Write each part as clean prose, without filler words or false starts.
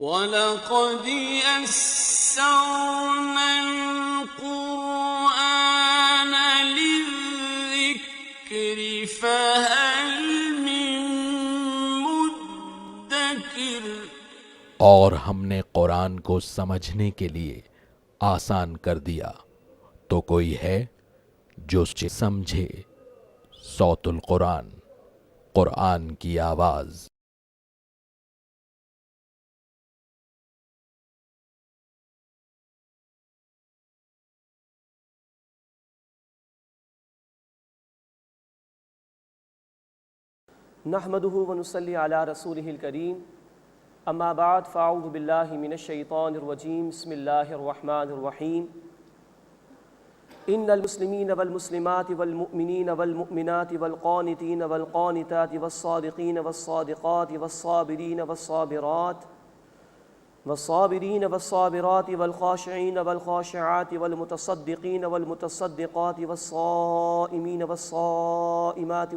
وَلَقَدْ يَسَّرْنَا الْقُرْآنَ لِلذِّكْرِ فَهَلْ مِن مُّدَّكِرٍ۔ اور ہم نے قرآن کو سمجھنے کے لیے آسان کر دیا، تو کوئی ہے جو اسے سمجھے۔ صوت القرآن، قرآن کی آواز۔ نحمده ونصلي على رسوله الكريم اما بعد فاعوذ بالله من الشيطان الرجيم بسم الله الرحمن الرحيم ان المسلمين والمسلمات والمؤمنين والمؤمنات والقانتين والقانتات والصادقين والصادقات والصابرين والصابرات والصابرين والصابرات والخاشعين والخاشعات والمتصدقين والمتصدقات والصائمين والصائمات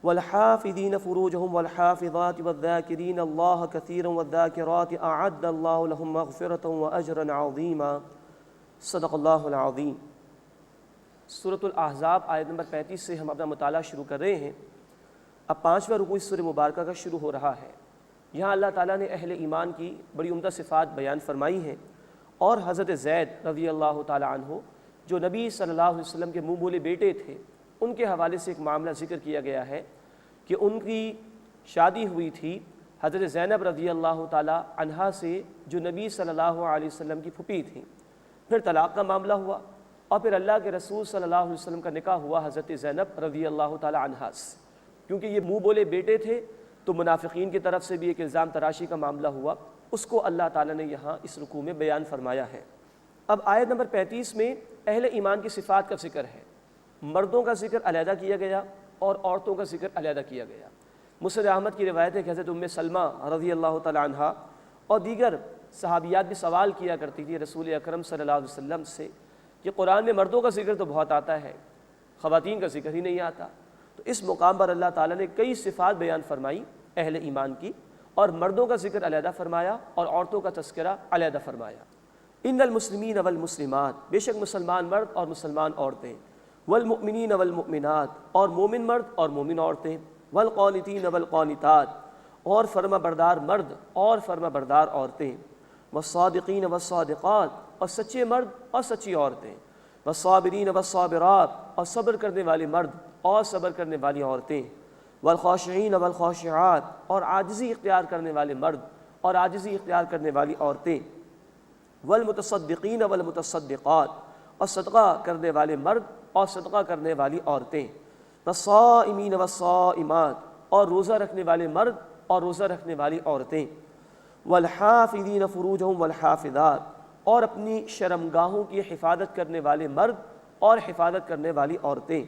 والحافظين فروجهم والحافظات والذاكرين الله كثيرا والذاكرات أعد الله لهم مغفرة وأجرا عظيما صدق اللہ العظیم۔ سورۃ الاحزاب آیت نمبر 35 سے ہم اپنا مطالعہ شروع کر رہے ہیں۔ اب 5واں رکوع اس سورہ مبارکہ کا شروع ہو رہا ہے۔ یہاں اللہ تعالیٰ نے اہل ایمان کی بڑی عمدہ صفات بیان فرمائی ہیں، اور حضرت زید رضی اللہ تعالیٰ عنہ جو نبی صلی اللہ علیہ وسلم کے منہ بولے بیٹے تھے، ان کے حوالے سے ایک معاملہ ذکر کیا گیا ہے کہ ان کی شادی ہوئی تھی حضرت زینب رضی اللہ تعالیٰ عنہا سے، جو نبی صلی اللہ علیہ وسلم کی پھوپھی تھیں۔ پھر طلاق کا معاملہ ہوا، اور پھر اللہ کے رسول صلی اللہ علیہ وسلم کا نکاح ہوا حضرت زینب رضی اللہ تعالیٰ عنہا سے۔ کیونکہ یہ منہ بولے بیٹے تھے تو منافقین کی طرف سے بھی ایک الزام تراشی کا معاملہ ہوا، اس کو اللہ تعالیٰ نے یہاں اس رکوع میں بیان فرمایا ہے۔ اب آیت نمبر 35 میں اہل ایمان کی صفات کا ذکر ہے۔ مردوں کا ذکر علیحدہ کیا گیا اور عورتوں کا ذکر علیحدہ کیا گیا۔ مسند احمد کی روایت ہے کہ حضرت ام سلمہ رضی اللہ تعالیٰ عنہا اور دیگر صحابیات بھی سوال کیا کرتی تھی رسول اکرم صلی اللہ علیہ وسلم سے کہ قرآن میں مردوں کا ذکر تو بہت آتا ہے، خواتین کا ذکر ہی نہیں آتا۔ تو اس مقام پر اللہ تعالیٰ نے کئی صفات بیان فرمائی اہل ایمان کی، اور مردوں کا ذکر علیحدہ فرمایا اور عورتوں کا تذکرہ علیحدہ فرمایا۔ ان المسلمین والمسلمات، بے شک مسلمان مرد اور مسلمان عورتیں، والمؤمنین والمؤمنات، اور مومن مرد اور مومن عورتیں، والقانتین والقانتات، اور فرما بردار مرد اور فرما بردار عورتیں، والصادقین والصادقات، اور سچے مرد اور سچی عورتیں، والصابرین والصابرات، اور صبر کرنے والے مرد اور صبر کرنے والی عورتیں، والخاشعین والخاشعات، اور عاجزی اختیار کرنے والے مرد اور عاجزی اختیار کرنے والی عورتیں، والمتصدقین والمتصدقات، اور صدقہ کرنے والے مرد اور صدقہ کرنے والی عورتیں، والصائمین والصائمات، اور روزہ رکھنے والے مرد اور روزہ رکھنے والی عورتیں، والحافظین فروجہم والحافظات، اور اپنی شرمگاہوں کی حفاظت کرنے والے مرد اور حفاظت کرنے والی عورتیں،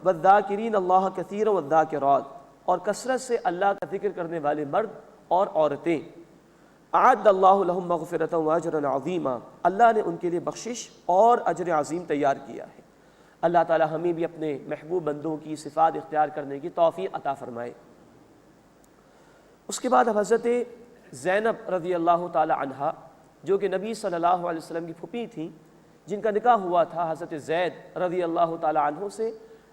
والذاکرین اللہ کثیرا والذاکرات، اور کثرت سے اللہ کا ذکر کرنے والے مرد اور عورتیں۔ اعد اللہ لہم مغفرۃ واجرا عظیما، اللہ نے ان کے لیے بخشش اور اجر عظیم تیار کیا ہے۔ اللہ تعالی ہمیں بھی اپنے محبوب بندوں کی صفات اختیار کرنے کی توفیق عطا فرمائے۔ اس کے بعد حضرت زینب رضی اللہ تعالی عنہا، جو کہ نبی صلی اللہ علیہ وسلم کی پھوپھی تھیں، جن کا نکاح ہوا تھا حضرت زید رضی اللہ تعالی عنہ سے،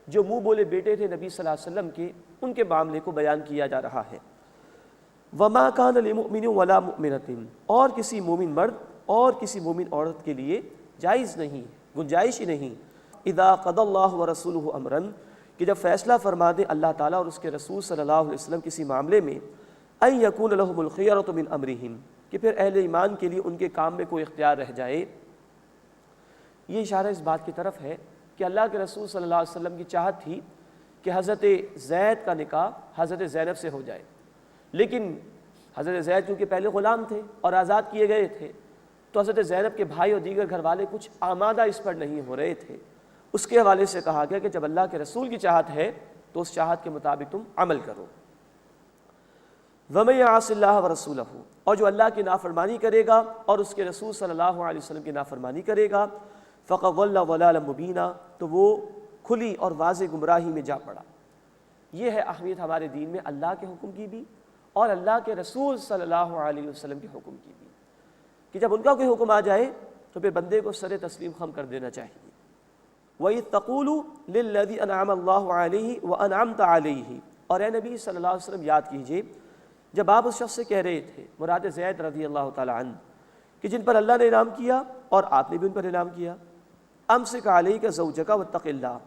جو منہ بولے بیٹے تھے نبی صلی اللہ علیہ وسلم کے، ان کے معاملے کو بیان کیا جا رہا ہے۔ وما كان لمؤمن ولا مؤمنۃ، اور کسی مومن مرد اور کسی مومن عورت کے لیے جائز نہیں، گنجائش ہی نہیں، اذا قضى اللہ ورسولہ امرا، کہ جب فیصلہ فرما دے اللہ تعالیٰ اور اس کے رسول صلی اللہ علیہ وسلم کسی معاملے میں، ان یکون لہم الخیرۃ من امرہم، کہ پھر اہل ایمان کے لیے ان کے کام میں کوئی اختیار رہ جائے۔ یہ اشارہ اس بات کی طرف ہے کہ اللہ کے رسول صلی اللہ علیہ وسلم کی چاہت تھی کہ حضرت زید کا نکاح حضرت زینب سے ہو جائے، لیکن حضرت زید چونکہ پہلے غلام تھے اور آزاد کیے گئے تھے، تو حضرت زینب کے بھائی اور دیگر گھر والے کچھ آمادہ اس پر نہیں ہو رہے تھے۔ اس کے حوالے سے کہا گیا کہ جب اللہ کے رسول کی چاہت ہے تو اس چاہت کے مطابق تم عمل کرو۔ وَمَن يَعْصِ اللَّهَ وَرَسُولَهُ، اور جو اللہ کی نافرمانی کرے گا اور اس کے رسول صلی اللہ علیہ وسلم کی نافرمانی کرے گا، فَقَدْ ضَلَّ ضَلَالًا مُبِينًا، تو وہ کھلی اور واضح گمراہی میں جا پڑا۔ یہ ہے اہمیت ہمارے دین میں اللہ کے حکم کی بھی اور اللہ کے رسول صلی اللہ علیہ وسلم کے حکم کی بھی، کہ جب ان کا کوئی حکم آ جائے تو پھر بندے کو سر تسلیم خم کر دینا چاہیے۔ وَإِذْ تَقُولُ لِلَّذِي أَنْعَمَ اللَّهُ عَلَيْهِ وَأَنْعَمْتَ عَلَيْهِ، اور اے نبی صلی اللہ علیہ وسلم یاد کیجئے جب آپ اس شخص سے کہہ رہے تھے، مراد زید رضی اللہ تعالی عنہ، کہ جن پر اللہ نے انعام کیا اور آپ نے بھی ان پر انعام کیا، امسک علیک زوجک واتق اللہ،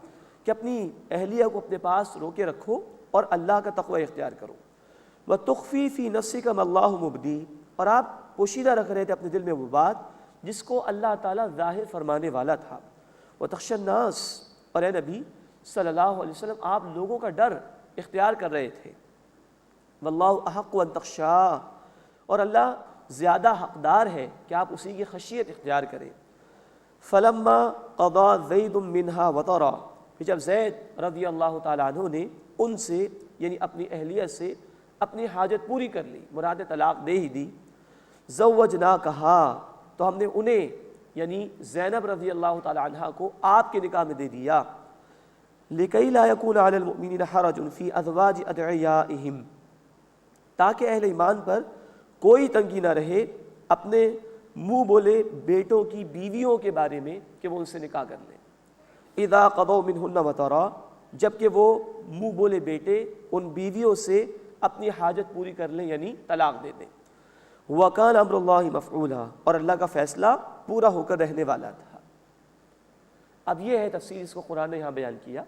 کہ اپنی اہلیہ کو اپنے پاس روکے رکھو اور اللہ کا تقوی اختیار کرو، وتخفی فی نفسک ما اللہ مبدی، اور آپ پوشیدہ رکھ رہے تھے اپنے دل میں وہ بات جس کو اللہ تعالیٰ ظاہر فرمانے والا تھا، وتخشى الناس، اور اے نبی صلی اللہ علیہ وسلم آپ لوگوں کا ڈر اختیار کر رہے تھے، واللہ احق ان تخشاہ، اور اللہ زیادہ حقدار ہے کہ آپ اسی کی خشیت اختیار کریں۔ فلما قضى زید منها وطرا، پھر جب زید رضی اللہ تعالیٰ عنہ نے ان سے یعنی اپنی اہلیہ سے اپنی حاجت پوری کر لی، مراد طلاق دے ہی دی، زوجناکہا، تو ہم نے انہیں یعنی زینب رضی اللہ تعالیٰ عنہ کو آپ کے نکاح میں دے دیا، لِكَيْ لَا يَكُونَ عَلَى الْمُؤْمِنِينَ حَرَجٌ فِي أَزْوَاجِ أَدْعِيَائِهِمْ، تاکہ اہل ایمان پر کوئی تنگی نہ رہے اپنے منہ بولے بیٹوں کی بیویوں کے بارے میں کہ وہ ان سے نکاح کر لیں، اذا قضوا منہن وطرا، جبکہ وہ منہ بولے بیٹے ان بیویوں سے اپنی حاجت پوری کر لیں یعنی طلاق دے دیں، وکان امر اللہ مفعولا، اور اللہ کا فیصلہ پورا ہو کر رہنے والا تھا۔ اب یہ ہے تفصیل، اس کو قرآن نے یہاں بیان کیا۔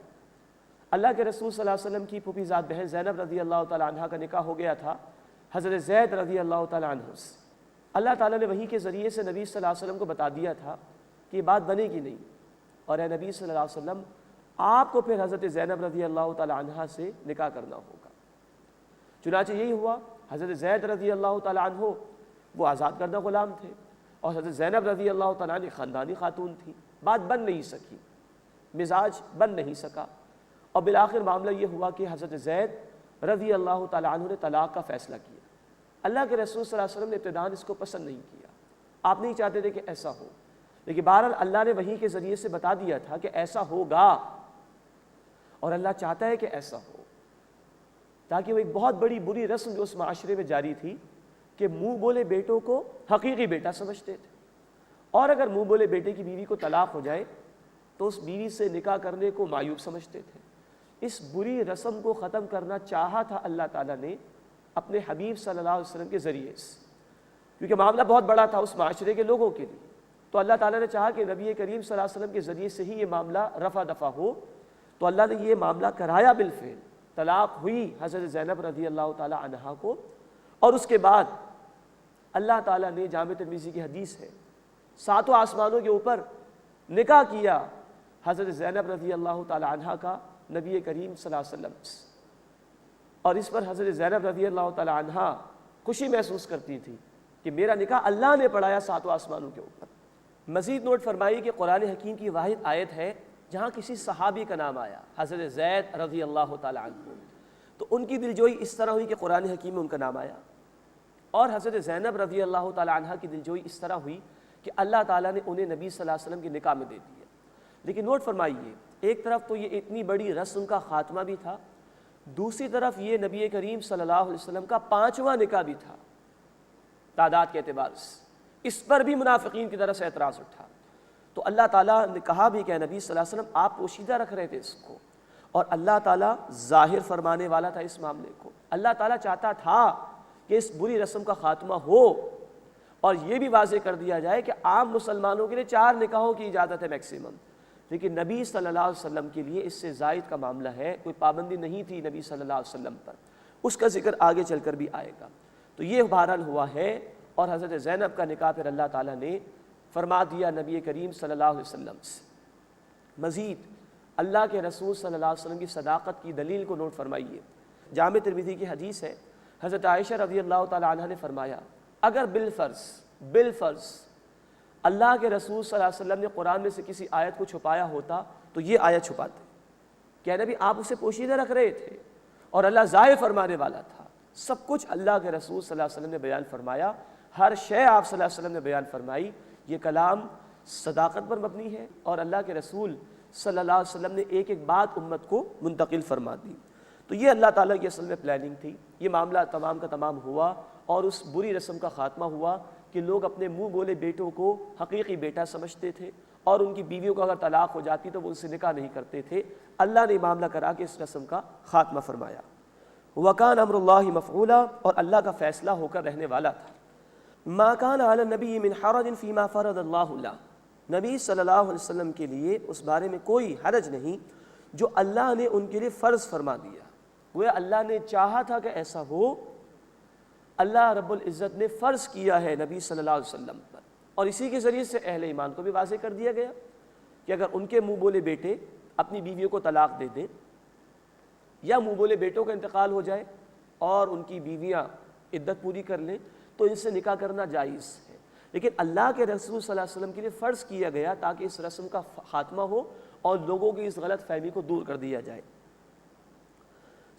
اللہ کے رسول صلی اللہ علیہ وسلم کی پھوپھی ذات بہن زینب رضی اللہ تعالیٰ عنہ کا نکاح ہو گیا تھا حضرت زید رضی اللہ تعالیٰ عنہ سے۔ اللہ تعالیٰ نے وحی کے ذریعے سے نبی صلی اللہ علیہ وسلم کو بتا دیا تھا کہ یہ بات بنے گی نہیں، اور اے نبی صلی اللہ علیہ وسلم آپ کو پھر حضرت زینب رضی اللہ تعالیٰ عنہ سے نکاح کرنا ہوگا۔ چنانچہ یہی ہوا، حضرت زید رضی اللہ تعالیٰ عنہ وہ آزاد کردہ غلام تھے، اور حضرت زینب رضی اللہ تعالیٰ عنہ خاندانی خاتون تھی، بات بن نہیں سکی، مزاج بن نہیں سکا، اور بالآخر معاملہ یہ ہوا کہ حضرت زید رضی اللہ تعالیٰ عنہ نے طلاق کا فیصلہ کیا۔ اللہ کے رسول صلی اللہ علیہ وسلم نے ابتداءً اس کو پسند نہیں کیا، آپ نہیں چاہتے تھے کہ ایسا ہو، لیکن بہرحال اللہ نے وحی کے ذریعے سے بتا دیا تھا کہ ایسا ہوگا، اور اللہ چاہتا ہے کہ ایسا ہو، تاکہ وہ ایک بہت بڑی بری رسم جو اس معاشرے میں جاری تھی کہ منہ بولے بیٹوں کو حقیقی بیٹا سمجھتے تھے، اور اگر منہ بولے بیٹے کی بیوی کو طلاق ہو جائے تو اس بیوی سے نکاح کرنے کو معیوب سمجھتے تھے۔ اس بری رسم کو ختم کرنا چاہا تھا اللہ تعالیٰ نے اپنے حبیب صلی اللہ علیہ وسلم کے ذریعے سے، کیونکہ معاملہ بہت بڑا تھا اس معاشرے کے لوگوں کے لیے، تو اللہ تعالیٰ نے چاہا کہ نبی کریم صلی اللہ علیہ وسلم کے ذریعے سے ہی یہ معاملہ رفع دفع ہو، تو اللہ نے یہ معاملہ کرایا بالفعل، طلاق ہوئی حضرت زینب رضی اللہ تعالیٰ عنہا کو، اور اس کے بعد اللہ تعالیٰ نے جامع ترمذی کی حدیث ہے 7 آسمانوں کے اوپر نکاح کیا حضرت زینب رضی اللہ تعالیٰ عنہا کا نبی کریم صلی اللہ علیہ وسلم سے، اور اس پر حضرت زینب رضی اللہ تعالیٰ عنہا خوشی محسوس کرتی تھی کہ میرا نکاح اللہ نے پڑھایا 7 آسمانوں کے اوپر۔ مزید نوٹ فرمائیے کہ قرآن حکیم کی واحد آیت ہے جہاں کسی صحابی کا نام آیا حضرت زید رضی اللہ تعالیٰ عنہ، تو ان کی دلجوئی اس طرح ہوئی کہ قرآن حکیم میں ان کا نام آیا، اور حضرت زینب رضی اللہ تعالیٰ عنہ کی دلجوئی اس طرح ہوئی کہ اللہ تعالیٰ نے انہیں نبی صلی اللہ علیہ وسلم کے نکاح میں دے دیا۔ لیکن نوٹ فرمائیے، ایک طرف تو یہ اتنی بڑی رسم کا خاتمہ بھی تھا، دوسری طرف یہ نبی کریم صلی اللہ علیہ وسلم کا 5واں نکاح بھی تھا تعداد کے اعتبار سے، اس پر بھی منافقین کی طرف سے اعتراض اٹھا، تو اللہ تعالیٰ نے کہا بھی کہ نبی صلی اللہ علیہ وسلم آپ پوشیدہ رکھ رہے تھے اس کو، اور اللہ تعالیٰ ظاہر فرمانے والا تھا اس معاملے کو۔ اللہ تعالیٰ چاہتا تھا کہ اس بری رسم کا خاتمہ ہو، اور یہ بھی واضح کر دیا جائے کہ عام مسلمانوں کے لیے 4 نکاحوں کی اجازت ہے میکسیمم، لیکن نبی صلی اللہ علیہ وسلم کے لیے اس سے زائد کا معاملہ ہے، کوئی پابندی نہیں تھی نبی صلی اللہ علیہ وسلم پر، اس کا ذکر آگے چل کر بھی آئے گا۔ تو یہ بہرحال ہوا ہے، اور حضرت زینب کا نکاح پھر اللہ تعالیٰ نے فرما دیا نبی کریم صلی اللہ علیہ وسلم سے۔ مزید اللہ کے رسول صلی اللہ علیہ وسلم کی صداقت کی دلیل کو نوٹ فرمائیے، جامع ترمذی کی حدیث ہے، حضرت عائشہ رضی اللہ تعالیٰ عنہ نے فرمایا اگر بالفرض اللہ کے رسول صلی اللہ علیہ وسلم نے قرآن میں سے کسی آیت کو چھپایا ہوتا تو یہ آیت چھپاتے، کہ نبی آپ اسے پوشیدہ رکھ رہے تھے اور اللہ ظاہر فرمانے والا تھا، سب کچھ اللہ کے رسول صلی اللہ علیہ وسلم نے بیان فرمایا، ہر شے آپ صلی اللہ علیہ وسلم نے بیان فرمائی، یہ کلام صداقت پر مبنی ہے، اور اللہ کے رسول صلی اللہ علیہ وسلم نے ایک ایک بات امت کو منتقل فرما دی۔ تو یہ اللہ تعالیٰ کی اصل میں پلاننگ تھی. یہ معاملہ تمام کا تمام ہوا اور اس بری رسم کا خاتمہ ہوا کہ لوگ اپنے منہ بولے بیٹوں کو حقیقی بیٹا سمجھتے تھے اور ان کی بیویوں کو اگر طلاق ہو جاتی تو وہ ان سے نکاح نہیں کرتے تھے. اللہ نے معاملہ کرا کے اس رسم کا خاتمہ فرمایا. وَكَانَ أَمْرُ اللَّهِ مَفْعُولًا، اور اللہ کا فیصلہ ہو کر رہنے والا تھا. مَا كَانَ عَلَى النَّبِيِّ مِنْ حَرَجٍ فِي مَا فَرَضَ اللَّهُ لَهُ، نبی صلی اللہ علیہ وسلم کے لیے اس بارے میں کوئی حرج نہیں جو اللہ نے ان کے لیے فرض فرما دیا. وہ اللہ نے چاہا تھا کہ ایسا ہو، اللہ رب العزت نے فرض کیا ہے نبی صلی اللہ علیہ وسلم پر، اور اسی کے ذریعے سے اہل ایمان کو بھی واضح کر دیا گیا کہ اگر ان کے منہ بولے بیٹے اپنی بیویوں کو طلاق دے دیں یا منہ بولے بیٹوں کا انتقال ہو جائے اور ان کی بیویاں عدت پوری کر لیں تو ان سے نکاح کرنا جائز ہے. لیکن اللہ کے رسول صلی اللہ علیہ وسلم کے لیے فرض کیا گیا تاکہ اس رسم کا خاتمہ ہو اور لوگوں کی اس غلط فہمی کو دور کر دیا جائے.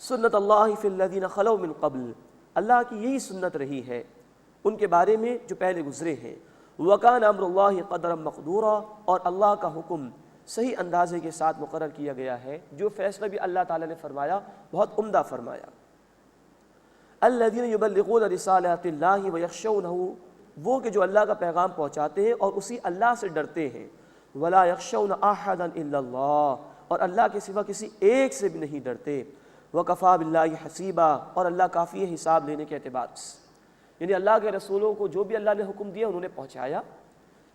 سنت اللہ فی الذین خلو من قبل، اللہ کی یہی سنت رہی ہے ان کے بارے میں جو پہلے گزرے ہیں. وکان امر اللہ قدرا مقدورا، اور اللہ کا حکم صحیح اندازے کے ساتھ مقرر کیا گیا ہے. جو فیصلہ بھی اللہ تعالیٰ نے فرمایا بہت عمدہ فرمایا. الذین یبلغون رسالات اللہ ویخشونہ، وہ کہ جو اللہ کا پیغام پہنچاتے ہیں اور اسی اللہ سے ڈرتے ہیں. ولا یخشون احدا الا اللہ، اور اللہ کے سوا کسی ایک سے بھی نہیں ڈرتے. وکفی باللہ حسیبا، اور اللہ کافی ہے حساب لینے کے اعتبار سے. یعنی اللہ کے رسولوں کو جو بھی اللہ نے حکم دیا انہوں نے پہنچایا،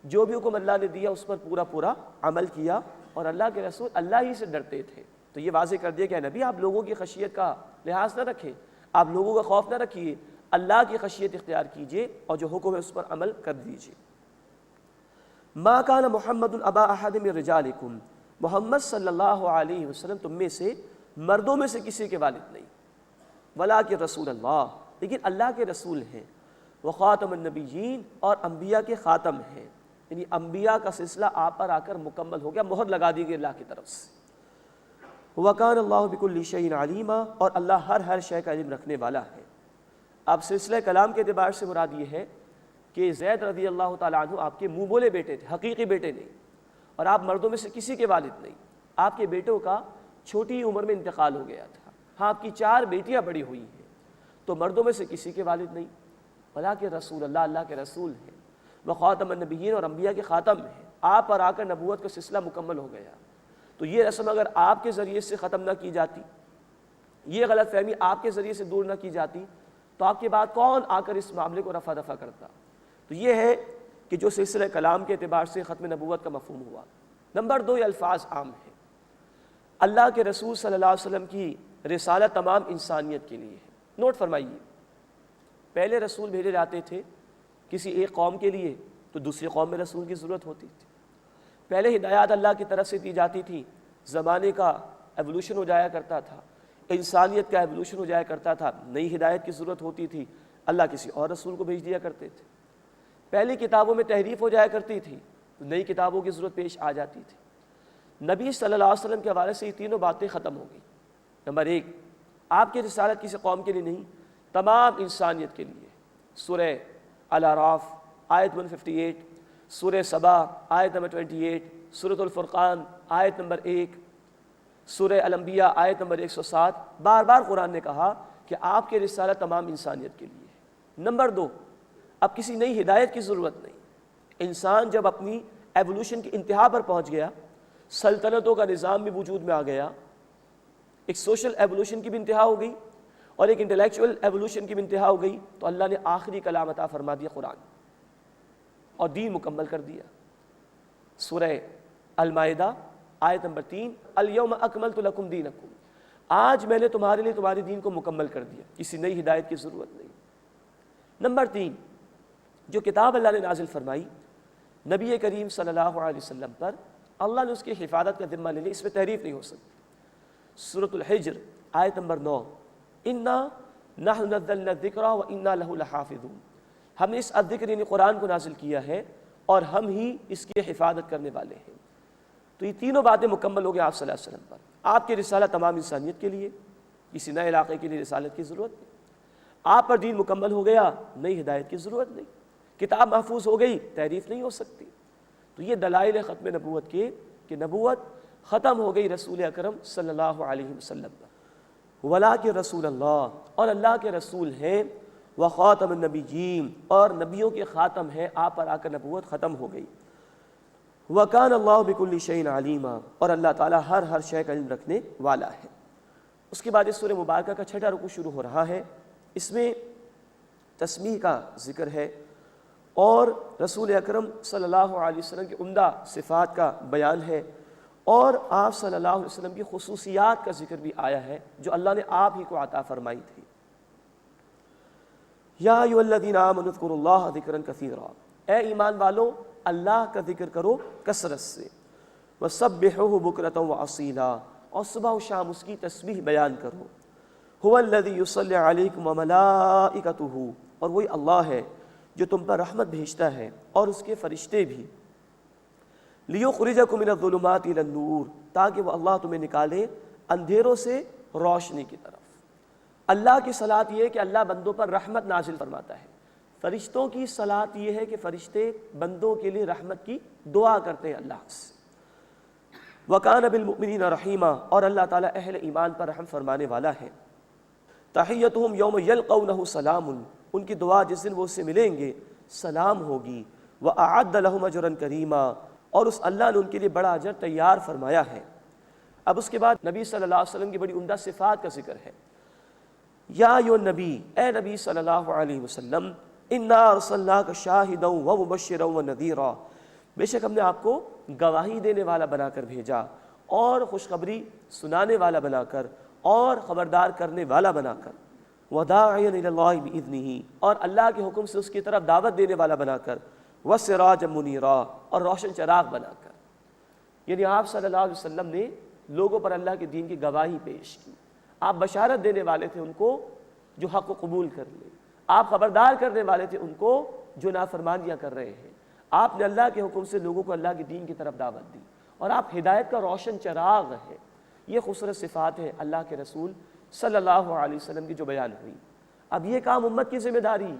جو بھی حکم اللہ نے دیا اس پر پورا عمل کیا، اور اللہ کے رسول اللہ ہی سے ڈرتے تھے. تو یہ واضح کر دیا کہ نبی آپ لوگوں کی خشیت کا لحاظ نہ رکھیں، آپ لوگوں کا خوف نہ رکھیے، اللہ کی خشیت اختیار کیجئے اور جو حکم ہے اس پر عمل کر دیجئے. ما کان محمد ابا احد من رجالکم، محمد صلی اللہ علیہ وسلم تم میں سے مردوں میں سے کسی کے والد نہیں. ولکن رسول اللہ، لیکن اللہ کے رسول ہیں. وخاتم النبیین، اور انبیاء کے خاتم ہیں. یعنی انبیاء کا سلسلہ آپ پر آ کر مکمل ہو گیا، مہر لگا دی گئی اللہ کی طرف سے. وکان اللہ بکل شیء علیما، اور اللہ ہر شے کا علم رکھنے والا ہے. اب سلسلہ کلام کے اعتبار سے مراد یہ ہے کہ زید رضی اللہ تعالیٰ عنہ آپ کے منہ بولے بیٹے تھے، حقیقی بیٹے نہیں، اور آپ مردوں میں سے کسی کے والد نہیں. آپ کے بیٹوں کا چھوٹی عمر میں انتقال ہو گیا تھا. ہاں آپ کی 4 بیٹیاں بڑی ہوئی ہیں، تو مردوں میں سے کسی کے والد نہیں. ولکن رسول اللہ، اللہ کے رسول ہیں. وخاتم النبیین، اور انبیاء کے خاتم ہیں. آپ پر آ کر نبوت کا سلسلہ مکمل ہو گیا. تو یہ رسم اگر آپ کے ذریعے سے ختم نہ کی جاتی، یہ غلط فہمی آپ کے ذریعے سے دور نہ کی جاتی، تو آپ کے بعد کون آ کر اس معاملے کو رفع دفع کرتا. تو یہ ہے کہ جو سلسلہ کلام کے اعتبار سے ختم نبوت کا مفہوم ہوا. نمبر 2، یہ الفاظ عام ہیں. اللہ کے رسول صلی اللہ علیہ وسلم کی رسالت تمام انسانیت کے لیے ہے. نوٹ فرمائیے، پہلے رسول بھیجے جاتے تھے کسی ایک قوم کے لیے تو دوسری قوم میں رسول کی ضرورت ہوتی تھی. پہلے ہدایات اللہ کی طرف سے دی جاتی تھی، زمانے کا ایوولوشن ہو جایا کرتا تھا، انسانیت کا ایوولوشن ہو جایا کرتا تھا، نئی ہدایت کی ضرورت ہوتی تھی، اللہ کسی اور رسول کو بھیج دیا کرتے تھے. پہلی کتابوں میں تحریف ہو جایا کرتی تھی تو نئی کتابوں کی ضرورت پیش آ جاتی تھی. نبی صلی اللہ علیہ وسلم کے حوالے سے یہ تینوں باتیں ختم ہو گئی. نمبر 1، آپ کی رسالت کسی قوم کے لیے نہیں، تمام انسانیت کے لیے. سورہ الاعراف آیت 158، سورہ سبا آیت نمبر 28، سورۃ الفرقان آیت نمبر 1، سورہ الانبیاء آیت نمبر 107. بار بار قرآن نے کہا کہ آپ کی رسالت تمام انسانیت کے لیے ہے. نمبر 2، اب کسی نئی ہدایت کی ضرورت نہیں. انسان جب اپنی ایوولوشن کی انتہا پر پہنچ گیا، سلطنتوں کا نظام بھی وجود میں آ گیا، ایک سوشل ایوولوشن کی بھی انتہا ہو گئی اور ایک انٹلیکچوئل ایوولوشن کی بھی انتہا ہو گئی، تو اللہ نے آخری کلام عطا فرما دیا قرآن، اور دین مکمل کر دیا. سورہ المائدہ آیت نمبر 3، الیوم اکملت لکم دینکم، آج میں نے تمہارے لیے تمہارے دین کو مکمل کر دیا، کسی نئی ہدایت کی ضرورت نہیں. نمبر 3، جو کتاب اللہ نے نازل فرمائی نبی کریم صلی اللہ علیہ وسلم پر، اللہ نے اس کی حفاظت کا ذمہ لے لیا، اس میں تحریف نہیں ہو سکتی. سورۃ الحجر آیت نمبر 9، انا نحن نزلنا الذکر وانا لہ لحافظون، ہم نے اس الذکر یعنی قرآن کو نازل کیا ہے اور ہم ہی اس کی حفاظت کرنے والے ہیں. تو یہ تینوں باتیں مکمل ہو گئی آپ صلی اللہ علیہ وسلم پر. آپ کی رسالت تمام انسانیت کے لیے، کسی نئے علاقے کے لیے رسالت کی ضرورت نہیں. آپ پر دین مکمل ہو گیا، نئی ہدایت کی ضرورت نہیں. کتاب محفوظ ہو گئی، تحریف نہیں ہو سکتی. تو یہ دلائل ختم نبوت کے کہ نبوت ختم ہو گئی رسول اکرم صلی اللہ علیہ وسلم پر. ولیکن رسول اللہ، اور اللہ کے رسول ہیں، وخاتم النبیین، اور نبیوں کے خاتم ہیں، آپ پر آ کر نبوت ختم ہو گئی، وکان اللہ بکل شیء علیما، اور اللہ تعالیٰ ہر شے کا علم رکھنے والا ہے۔ اس کے بعد اس سورہ مبارکہ کا 6واں رکوع شروع ہو رہا ہے۔ اس میں تسمیح کا ذکر ہے اور رسول اکرم صلی اللہ علیہ وسلم کی عمدہ صفات کا بیان ہے، اور آپ صلی اللہ علیہ وسلم کی خصوصیات کا ذکر بھی آیا ہے جو اللہ نے آپ ہی کو عطا فرمائی تھی۔ یا ایھا الذین آمنوا اذکروا اللہ ذکرا کثیرا، اے ایمان والو اللہ کا ذکر کرو کثرت سے، وسبحوہ بکرۃ وأصیلا، اور صبح و شام اس کی تسبیح بیان کرو۔ هو الذی یصلی علیکم وملائکتہ، اور وہی اللہ ہے جو تم پر رحمت بھیجتا ہے اور اس کے فرشتے بھی، لیخرجکم من الظلمات الی النور، تاکہ وہ اللہ تمہیں نکالے اندھیروں سے روشنی کی طرف۔ اللہ کی صلاۃ یہ ہے کہ اللہ بندوں پر رحمت نازل فرماتا ہے، فرشتوں کی صلاۃ یہ ہے کہ فرشتے بندوں کے لیے رحمت کی دعا کرتے ہیں اللہ سے۔ وَكَانَ بِالْمُؤْمِنِينَ رَحِيمًا، اور اللہ تعالیٰ اہل ایمان پر رحم فرمانے والا ہے۔ تحیتہم یوم یلقونہ سلام، ان کی دعا جس دن وہ اس سے ملیں گے سلام ہوگی۔ وَأَعَدَّ لَهُمْ أَجْرًا كَرِيمًا، اور اس اللہ نے ان کے لیے بڑا اجر تیار فرمایا ہے۔ اب اس کے بعد نبی صلی اللہ علیہ وسلم کی بڑی عمدہ صفات کا ذکر ہے۔ یا ایھا النبی، اے نبی صلی اللہ علیہ وسلم، انا ارسلناک شاہدا ومبشرا ونذیرا، بے شک ہم نے آپ کو گواہی دینے والا بنا کر بھیجا اور خوشخبری سنانے والا بنا کر اور خبردار کرنے والا بنا کر، وداعیا الی اللہ باذنہ، اور اللہ کے حکم سے اس کی طرف دعوت دینے والا بنا کر، وسراجا منیرا، اور روشن چراغ بنا کر۔ یعنی آپ صلی اللہ علیہ وسلم نے لوگوں پر اللہ کے دین کی گواہی پیش کی، آپ بشارت دینے والے تھے ان کو جو حق کو قبول کر لیں، آپ خبردار کرنے والے تھے ان کو جو نافرمانیاں کر رہے ہیں، آپ نے اللہ کے حکم سے لوگوں کو اللہ کے دین کی طرف دعوت دی، اور آپ ہدایت کا روشن چراغ ہیں۔ یہ خوبصورت صفات ہیں اللہ کے رسول صلی اللہ علیہ وسلم کی جو بیان ہوئی۔ اب یہ کام امت کی ذمہ داری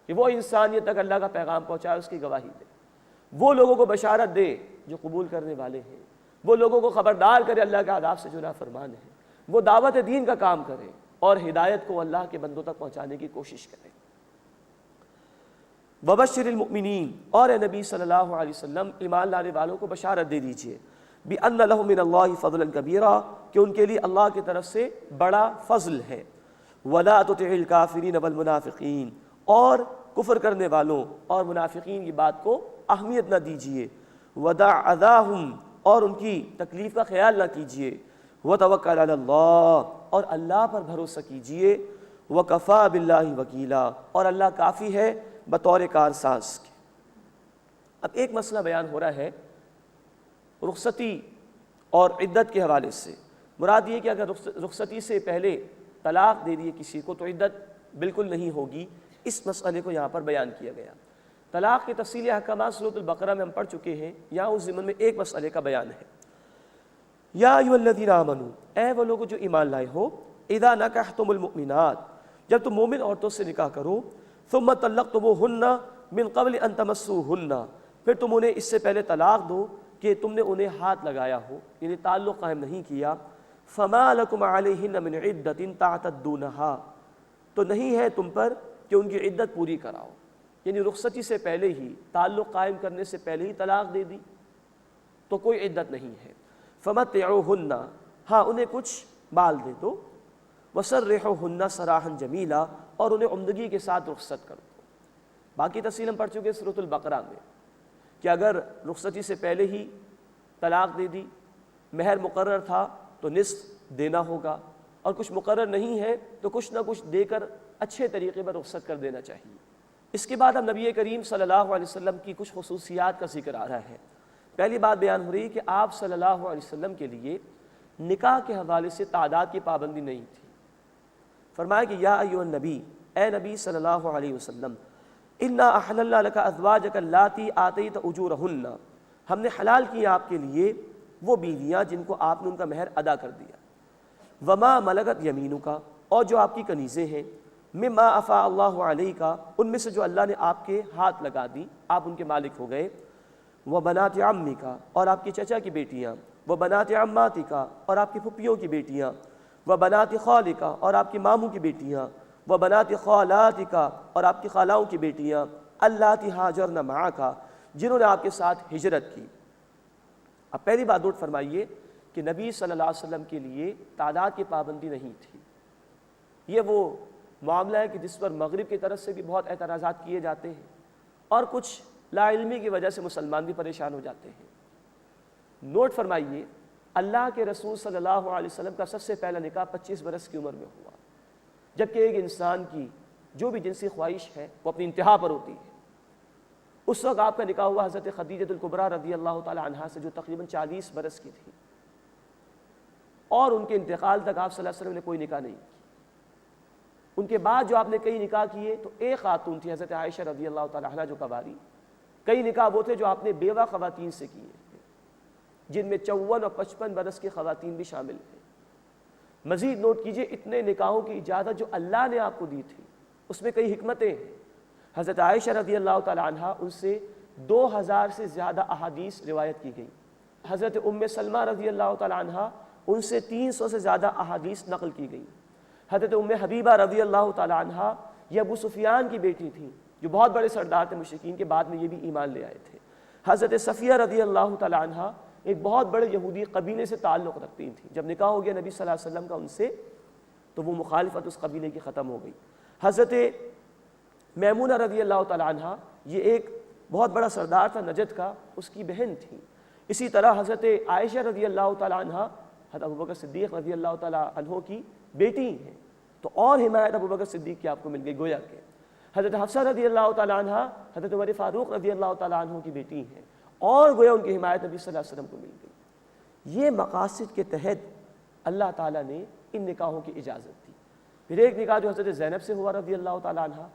کہ وہ انسانیت تک اللہ کا پیغام پہنچائے، اس کی گواہی دے، وہ لوگوں کو بشارت دے جو قبول کرنے والے ہیں، وہ لوگوں کو خبردار کرے اللہ کے آداب سے جو نافرمان ہیں، وہ دعوت دین کا کام کرے اور ہدایت کو اللہ کے بندوں تک پہنچانے کی کوشش کرے۔ وبشر المؤمنین، اور اے نبی صلی اللہ علیہ وسلم ایمان لانے والوں کو بشارت دے دیجئے، بِأَنَّ لَهُم مِّنَ اللَّهِ فَضْلًا كَبِيرًا، کہ ان کے لیے اللہ کی طرف سے بڑا فضل ہے۔ وَلَا تُطِعِ الْكَافِرِينَ وَالْمُنَافِقِينَ، اور کفر کرنے والوں اور منافقین کی بات کو اہمیت نہ دیجئے۔ وَدَعْ أَذَاهُمْ، اور ان کی تکلیف کا خیال نہ کیجئے۔ وَتَوَكَّلْ عَلَى اللَّهِ، اور اللہ پر بھروسہ کیجئے۔ وَكَفَى بِاللَّهِ وَكِيلًا، اور اللہ کافی ہے بطور کارساز کے۔ اب ایک مسئلہ بیان ہو رہا ہے رخصتی اور عدت کے حوالے سے۔ مراد یہ کہ اگر رخصتی سے پہلے طلاق دے دیے کسی کو تو عدت بالکل نہیں ہوگی، اس مسئلے کو یہاں پر بیان کیا گیا۔ طلاق کے تفصیلی احکامات سورۃ البقرہ میں ہم پڑھ چکے ہیں، یہاں اس ضمن میں ایک مسئلے کا بیان ہے۔ یا ایھا الذین آمنوا، اے وہ لوگ جو ایمان لائے ہو، اذا نکحتم المؤمنات، جب تم مومن عورتوں سے نکاح کرو، ثم طلقتموہن من قبل ان تمسوہن، پھر تم انہیں اس سے پہلے طلاق دو کہ تم نے انہیں ہاتھ لگایا ہو، یعنی تعلق قائم نہیں کیا، فما لکم علیہن من عدۃ تعتدونہا، تو نہیں ہے تم پر کہ ان کی عدت پوری کراؤ، یعنی رخصتی سے پہلے ہی، تعلق قائم کرنے سے پہلے ہی طلاق دے دی تو کوئی عدت نہیں ہے۔ فمتعوہن، ہاں انہیں کچھ مال دے دو، وسرحوہن سراحا جمیلا، اور انہیں عمدگی کے ساتھ رخصت کر دو۔ باقی تفصیل ہم پڑھ چکے سورۃ البقرہ میں کہ اگر رخصتی سے پہلے ہی طلاق دے دی، مہر مقرر تھا تو نصف دینا ہوگا، اور کچھ مقرر نہیں ہے تو کچھ نہ کچھ دے کر اچھے طریقے پر رخصت کر دینا چاہیے۔ اس کے بعد اب نبی کریم صلی اللہ علیہ وسلم کی کچھ خصوصیات کا ذکر آ رہا ہے۔ پہلی بات بیان ہو رہی ہے کہ آپ صلی اللہ علیہ وسلم کے لیے نکاح کے حوالے سے تعداد کی پابندی نہیں تھی۔ فرمایا کہ یا ایھا النبی، اے نبی صلی اللہ علیہ وسلم، انا احللنا لک ازواجک اللاتی آتیت اجورہن، ہم نے حلال کی آپ کے لیے وہ بیویاں جن کو آپ نے ان کا مہر ادا کر دیا، وما ملکت یمینک، اور جو آپ کی کنیزیں ہیں، مما افاء اللہ علیک، ان میں سے جو اللہ نے آپ کے ہاتھ لگا دی، آپ ان کے مالک ہو گئے، وبنات عمک، اور آپ کی چچا کی بیٹیاں، وبنات عماتک، اور آپ کی پھپھیوں کی بیٹیاں، و بنات خالک، اور آپ کی ماموں کی بیٹیاں، و بنات خالاتک، اور آپ کی خالاؤں کی بیٹیاں، اللاتی ہاجرن معک، جنہوں نے آپ کے ساتھ ہجرت کی۔ اب پہلی بات نوٹ فرمائیے کہ نبی صلی اللہ علیہ وسلم کے لیے تعداد کی پابندی نہیں تھی۔ یہ وہ معاملہ ہے کہ جس پر مغرب کی طرف سے بھی بہت اعتراضات کیے جاتے ہیں، اور کچھ لا علمی کی وجہ سے مسلمان بھی پریشان ہو جاتے ہیں۔ نوٹ فرمائیے، اللہ کے رسول صلی اللہ علیہ وسلم کا سب سے پہلا نکاح 25 برس کی عمر میں ہوا، جبکہ ایک انسان کی جو بھی جنسی خواہش ہے وہ اپنی انتہا پر ہوتی ہے۔ اس وقت آپ کا نکاح ہوا حضرت خدیجہ الکبریٰ رضی اللہ تعالی عنہا سے، جو تقریباً 40 برس کی تھی، اور ان کے انتقال تک آپ صلی اللہ علیہ وسلم نے کوئی نکاح نہیں کی۔ ان کے بعد جو آپ نے کئی نکاح کیے تو ایک خاتون تھی حضرت عائشہ رضی اللہ تعالی عنہا جو کباری، کئی نکاح وہ تھے جو آپ نے بیوہ خواتین سے کیے، جن میں 54 اور 55 برس کی خواتین بھی شامل ہیں۔ مزید نوٹ کیجئے، اتنے نکاحوں کی اجازت جو اللہ نے آپ کو دی تھی اس میں کئی حکمتیں ہیں۔ حضرت عائشہ رضی اللہ تعالی عنہا، ان سے 2000 سے زیادہ احادیث روایت کی گئی۔ حضرت ام سلمہ رضی اللہ تعالی عنہا، ان سے 300 سے زیادہ احادیث نقل کی گئی۔ حضرت ام حبیبہ رضی اللہ تعالی عنہا، یہ ابو سفیان کی بیٹی تھیں، جو بہت بڑے سردار تھے مشرکین کے، بعد میں یہ بھی ایمان لے آئے تھے۔ حضرت صفیہ رضی اللہ تعالی عنہا ایک بہت بڑے یہودی قبیلے سے تعلق رکھتی تھیں، جب نکاح ہو گیا نبی صلی اللہ علیہ وسلم کا ان سے تو وہ مخالفت اس قبیلے کی ختم ہو گئی۔ حضرت میمونہ رضی اللہ تعالی عنہا، یہ ایک بہت بڑا سردار تھا نجد کا، اس کی بہن تھی۔ اسی طرح حضرت عائشہ رضی اللہ تعالی عنہا حضرت ابوبکر صدیق رضی اللہ تعالی عنہ کی بیٹی ہیں، تو اور حمایت ابوبکر صدیق کی آپ کو مل گئی، گویا کہ حضرت حفصہ رضی اللہ تعالی عنہا حضرت عمر فاروق رضی اللہ تعالی عنہ کی بیٹی ہیں، اور گویا ان کی حمایت نبی صلی اللہ علیہ وسلم کو مل گئی۔ یہ مقاصد کے تحت اللہ تعالیٰ نے ان نکاحوں کی اجازت دی۔ پھر ایک نکاح جو حضرت زینب سے ہوا رضی اللہ تعالی عنہ،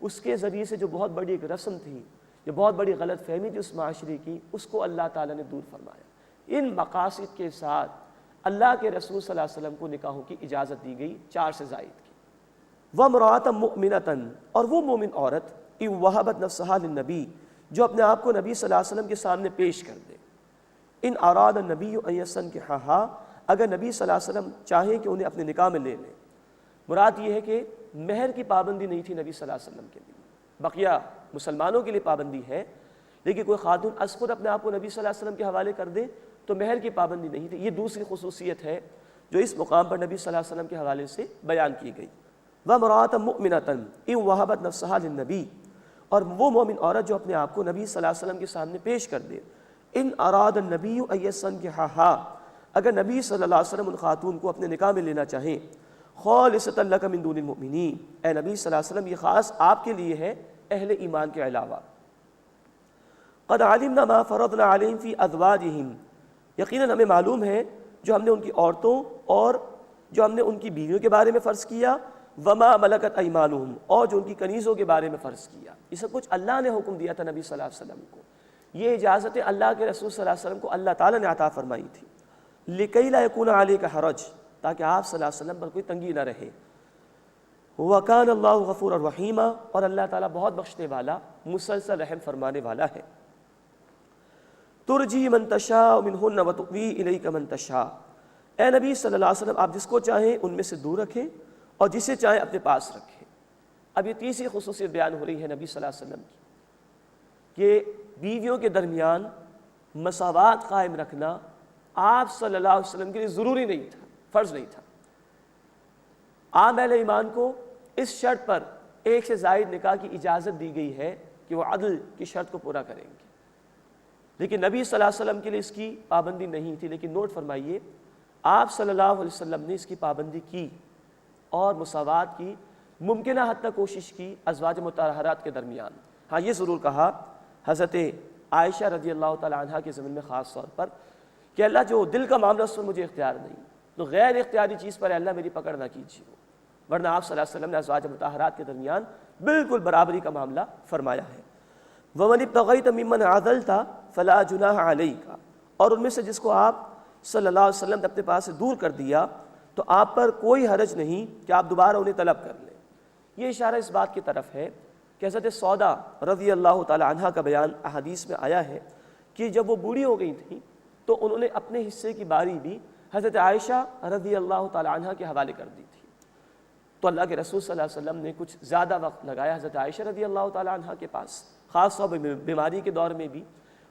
اس کے ذریعے سے جو بہت بڑی ایک رسم تھی، جو بہت بڑی غلط فہمی تھی اس معاشرے کی، اس کو اللہ تعالیٰ نے دور فرمایا۔ ان مقاصد کے ساتھ اللہ کے رسول صلی اللہ علیہ وسلم کو نکاحوں کی اجازت دی گئی 4 سے زائد کی۔ وَامْرَأَةً مُؤْمِنَةً، اور وہ مومن عورت، اِن وَهَبَتْ نَفْسَهَا لِلنَّبِيِّ، جو اپنے آپ کو نبی صلی اللہ علیہ وسلم کے سامنے پیش کر دے۔ ان اراد النبی ان یستنکحها، اگر نبی صلی اللہ علیہ وسلم چاہیں کہ انہیں اپنے نکاح میں لے لیں۔ مراد یہ ہے کہ مہر کی پابندی نہیں تھی نبی صلی اللہ علیہ وسلم کے لیے، بقیہ مسلمانوں کے لیے پابندی ہے، لیکن کوئی خاتون از خود اپنے آپ کو نبی صلی اللہ علیہ وسلم کے حوالے کر دے تو مہر کی پابندی نہیں تھی۔ یہ دوسری خصوصیت ہے جو اس مقام پر نبی صلی اللہ علیہ وسلم کے حوالے سے بیان کی گئی۔ وَامْرَأَةً مُؤْمِنَةً إِن وَهَبَتْ نَفْسَهَا لِلنَّبِيِّ، اور وہ مومن عورت جو اپنے آپ کو نبی صلی اللہ علیہ وسلم کے سامنے پیش کر دے۔ ان اراد النبی ان یستنکحها، اگر نبی صلی اللہ علیہ وسلم ان خاتون کو اپنے نکاح میں لینا چاہیں، خالصۃ لک من دون المؤمنین، اے نبی صلی اللہ علیہ وسلم یہ خاص آپ کے لیے ہے اہل ایمان کے علاوہ۔ قد علمنا ما فرضنا علیہم فی ازواجہم، یقیناً ہمیں معلوم ہے جو ہم نے ان کی عورتوں اور جو ہم نے ان کی بیویوں کے بارے میں فرض کیا، وما ملکت ایمانہم، اور جو ان کی کنیزوں کے بارے میں فرض کیا۔ یہ سب کچھ اللہ نے حکم دیا تھا نبی صلی اللہ علیہ وسلم کو، یہ اجازتیں اللہ کے رسول صلی اللہ علیہ وسلم کو اللہ تعالیٰ نے عطا فرمائی تھی۔ لکی لا یکون علیک حرج، تاکہ آپ صلی اللہ علیہ وسلم پر کوئی تنگی نہ رہے۔ وکان اللہ غفورا رحیما، اور اللہ تعالیٰ بہت بخشنے والا، مسلسل رحم فرمانے والا ہے۔ ترجی من تشاء منہن وتؤوی الیک من تشاء، اے نبی صلی اللہ علیہ وسلم آپ جس کو چاہیں ان میں سے دور رکھیں اور جسے چاہیں اپنے پاس رکھیں۔ اب یہ تیسری خصوصیت بیان ہو رہی ہے نبی صلی اللہ علیہ وسلم کی، کہ بیویوں کے درمیان مساوات قائم رکھنا آپ صلی اللہ علیہ وسلم کے لیے ضروری نہیں تھا، فرض نہیں تھا۔ عام اہل ایمان کو اس شرط پر 1 سے زائد نکاح کی اجازت دی گئی ہے کہ وہ عدل کی شرط کو پورا کریں گے، لیکن نبی صلی اللہ علیہ وسلم کے لیے اس کی پابندی نہیں تھی۔ لیکن نوٹ فرمائیے، آپ صلی اللہ علیہ وسلم نے اس کی پابندی کی اور مساوات کی، ممکنہ حد تک کوشش کی ازواج مطہرات کے درمیان۔ ہاں یہ ضرور کہا حضرت عائشہ رضی اللہ تعالی عنہا کے ضمن میں خاص طور پر کہ اللہ جو دل کا معاملہ اس پر مجھے اختیار نہیں، تو غیر اختیاری چیز پر اللہ میری پکڑ نہ کیجیے، ورنہ آپ صلی اللہ علیہ وسلم نے ازواج مطہرات کے درمیان بالکل برابری کا معاملہ فرمایا ہے۔ وَمَنِ ابْتَغَيْتَ مِمَّنْ عَزَلْتَ فَلَا جُنَاحَ عَلَيْكَ، اور ان میں سے جس کو آپ صلی اللہ علیہ وسلم نے اپنے پاس سے دور کر دیا تو آپ پر کوئی حرج نہیں کہ آپ دوبارہ انہیں طلب کر لیں۔ یہ اشارہ اس بات کی طرف ہے کہ حضرت سودا رضی اللہ تعالی عنہا کا بیان احادیث میں آیا ہے کہ جب وہ بوڑھی ہو گئی تھیں تو انہوں نے اپنے حصے کی باری بھی حضرت عائشہ رضی اللہ تعالیٰ عنہ کے حوالے کر دی تھی۔ تو اللہ کے رسول صلی اللہ علیہ وسلم نے کچھ زیادہ وقت لگایا حضرت عائشہ رضی اللہ تعالیٰ عنہ کے پاس، خاص طور پر بیماری کے دور میں بھی۔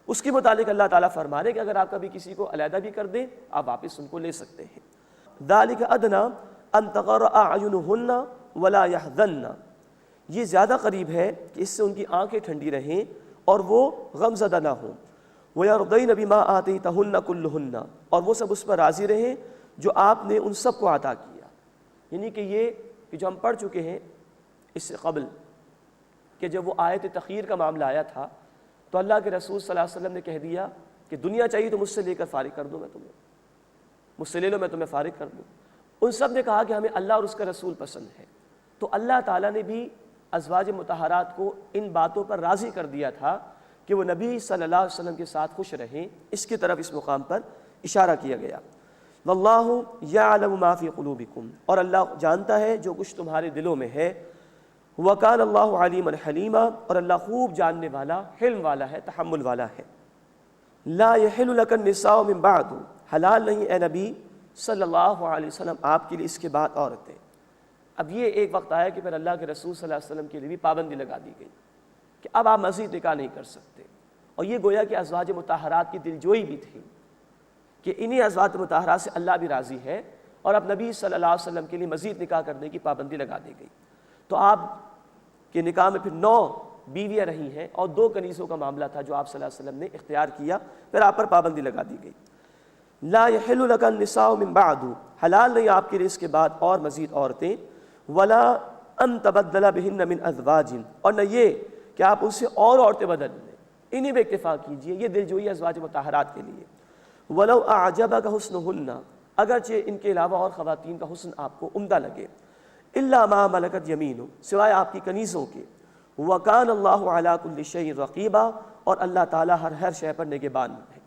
اس کے متعلق اللہ تعالیٰ فرما رہے کہ اگر آپ کبھی کسی کو علیحدہ بھی کر دیں آپ واپس ان کو لے سکتے ہیں۔ ذَلِكَ أَدْنَىٰ أَن تَقَرَّ أَعْيُنُهُنَّ وَلَا يَحْزَنَّ، یہ زیادہ قریب ہے کہ اس سے ان کی آنکھیں ٹھنڈی رہیں اور وہ غم زدہ نہ ہوں۔ وَيَرْضَيْنَ بِمَا آتَيْتَهُنَّ كُلُّهُنَّ، اور وہ سب اس پر راضی رہیں جو آپ نے ان سب کو عطا کیا۔ یعنی کہ یہ کہ جو ہم پڑھ چکے ہیں اس سے قبل کہ جب وہ آیت تخیر کا معاملہ آیا تھا تو اللہ کے رسول صلی اللہ علیہ وسلم نے کہہ دیا کہ دنیا چاہیے تو مجھ سے لے کر فارغ کر دوں، میں تمہیں مجھ سے لے لو، میں تمہیں فارغ کر دوں۔ ان سب نے کہا کہ ہمیں اللہ اور اس کا رسول پسند ہے۔ تو اللہ تعالیٰ نے بھی ازواج مطہرات کو ان باتوں پر راضی کر دیا تھا کہ وہ نبی صلی اللہ علیہ وسلم کے ساتھ خوش رہیں، اس کی طرف اس مقام پر اشارہ کیا گیا۔ واللہ یعلم ما فی قلوبکم، اور اللہ جانتا ہے جو کچھ تمہارے دلوں میں ہے۔ وکان اللہ علیما حلیما، اور اللہ خوب جاننے والا، حلم والا ہے، تحمل والا ہے۔ لا یحل لک النساء من بعد، حلال نہیں اے نبی صلی اللہ علیہ وسلم آپ کے لیے اس کے بعد عورتیں۔ اب یہ ایک وقت آیا کہ پھر اللہ کے رسول صلی اللہ علیہ وسلم کے لیے بھی پابندی لگا دی گئی کہ اب آپ مزید نکاح نہیں کر سکتے، اور یہ گویا کہ ازواج مطہرات کی دلجوئی بھی تھی کہ انہی ازواج مطہرات سے اللہ بھی راضی ہے، اور اب نبی صلی اللہ علیہ وسلم کے لیے مزید نکاح کرنے کی پابندی لگا دی گئی۔ تو آپ کے نکاح میں پھر 9 بیویاں رہی ہیں اور 2 کنیزوں کا معاملہ تھا جو آپ صلی اللہ علیہ وسلم نے اختیار کیا، پھر آپ پر پابندی لگا دی گئی۔ لا یحل لک النساء من بعد، حلال نہیں آپ کے لیے اس کے بعد اور مزید عورتیں۔ ولا ان تبدل بہن من ازواج، اور نہ یہ کہ آپ ان سے اور عورتیں بدل لیں، انہی میں اکتفا کیجئے، یہ دلجوئی ازواج مطہرات کے لیے۔ ولو اعجبک حسنہن، اگرچہ ان کے علاوہ اور خواتین کا حسن آپ کو عمدہ لگے۔ الا ما ملکت یمینک، سوائے آپ کی کنیزوں کے۔ وکان اللہ علی کل شیء رقیبا، اور اللہ تعالیٰ ہر شے پر نگہبان ہے۔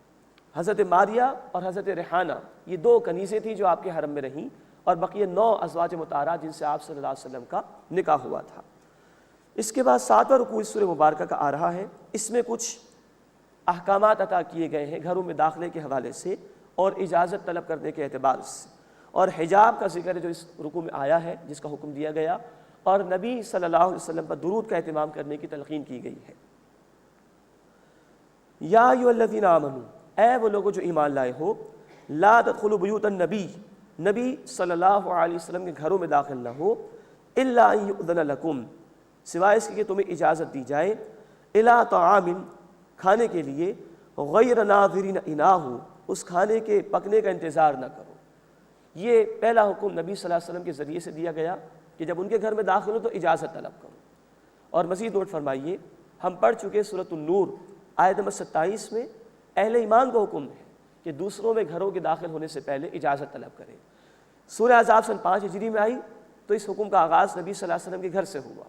حضرت ماریہ اور حضرت ریحانہ یہ 2 کنیزیں تھیں جو آپ کے حرم میں رہیں، اور بقیہ 9 ازواج مطہرات جن سے آپ صلی اللہ علیہ وسلم کا نکاح ہوا تھا۔ اس کے بعد 7واں رکوع اس سورہ مبارکہ کا آ رہا ہے، اس میں کچھ احکامات عطا کیے گئے ہیں گھروں میں داخلے کے حوالے سے اور اجازت طلب کرنے کے اعتبار سے، اور حجاب کا ذکر ہے جو اس رکوع میں آیا ہے جس کا حکم دیا گیا، اور نبی صلی اللہ علیہ وسلم پر درود کا اہتمام کرنے کی تلقین کی گئی ہے۔ یا ایھا الذین آمنوا، اے وہ لوگوں جو ایمان لائے ہو، لا تدخلوا بیوت النبی، نبی صلی اللہ علیہ وسلم کے گھروں میں داخل نہ ہو، الا ان یؤذن لکم، سوائے اس کہ تمہیں اجازت دی جائے، الی طعام، کھانے کے لیے، غیر ناظرین اناہ، اس کھانے کے پکنے کا انتظار نہ کرو۔ یہ پہلا حکم نبی صلی اللہ علیہ وسلم کے ذریعے سے دیا گیا کہ جب ان کے گھر میں داخل ہو تو اجازت طلب کرو۔ اور مزید نوٹ فرمائیے، ہم پڑھ چکے سورۃ النور آیت نمبر 27 میں اہل ایمان کو حکم ہے کہ دوسروں میں گھروں کے داخل ہونے سے پہلے اجازت طلب کریں۔ سورہ احزاب سن 5 ہجری میں آئی تو اس حکم کا آغاز نبی صلی اللہ علیہ وسلم کے گھر سے ہوا۔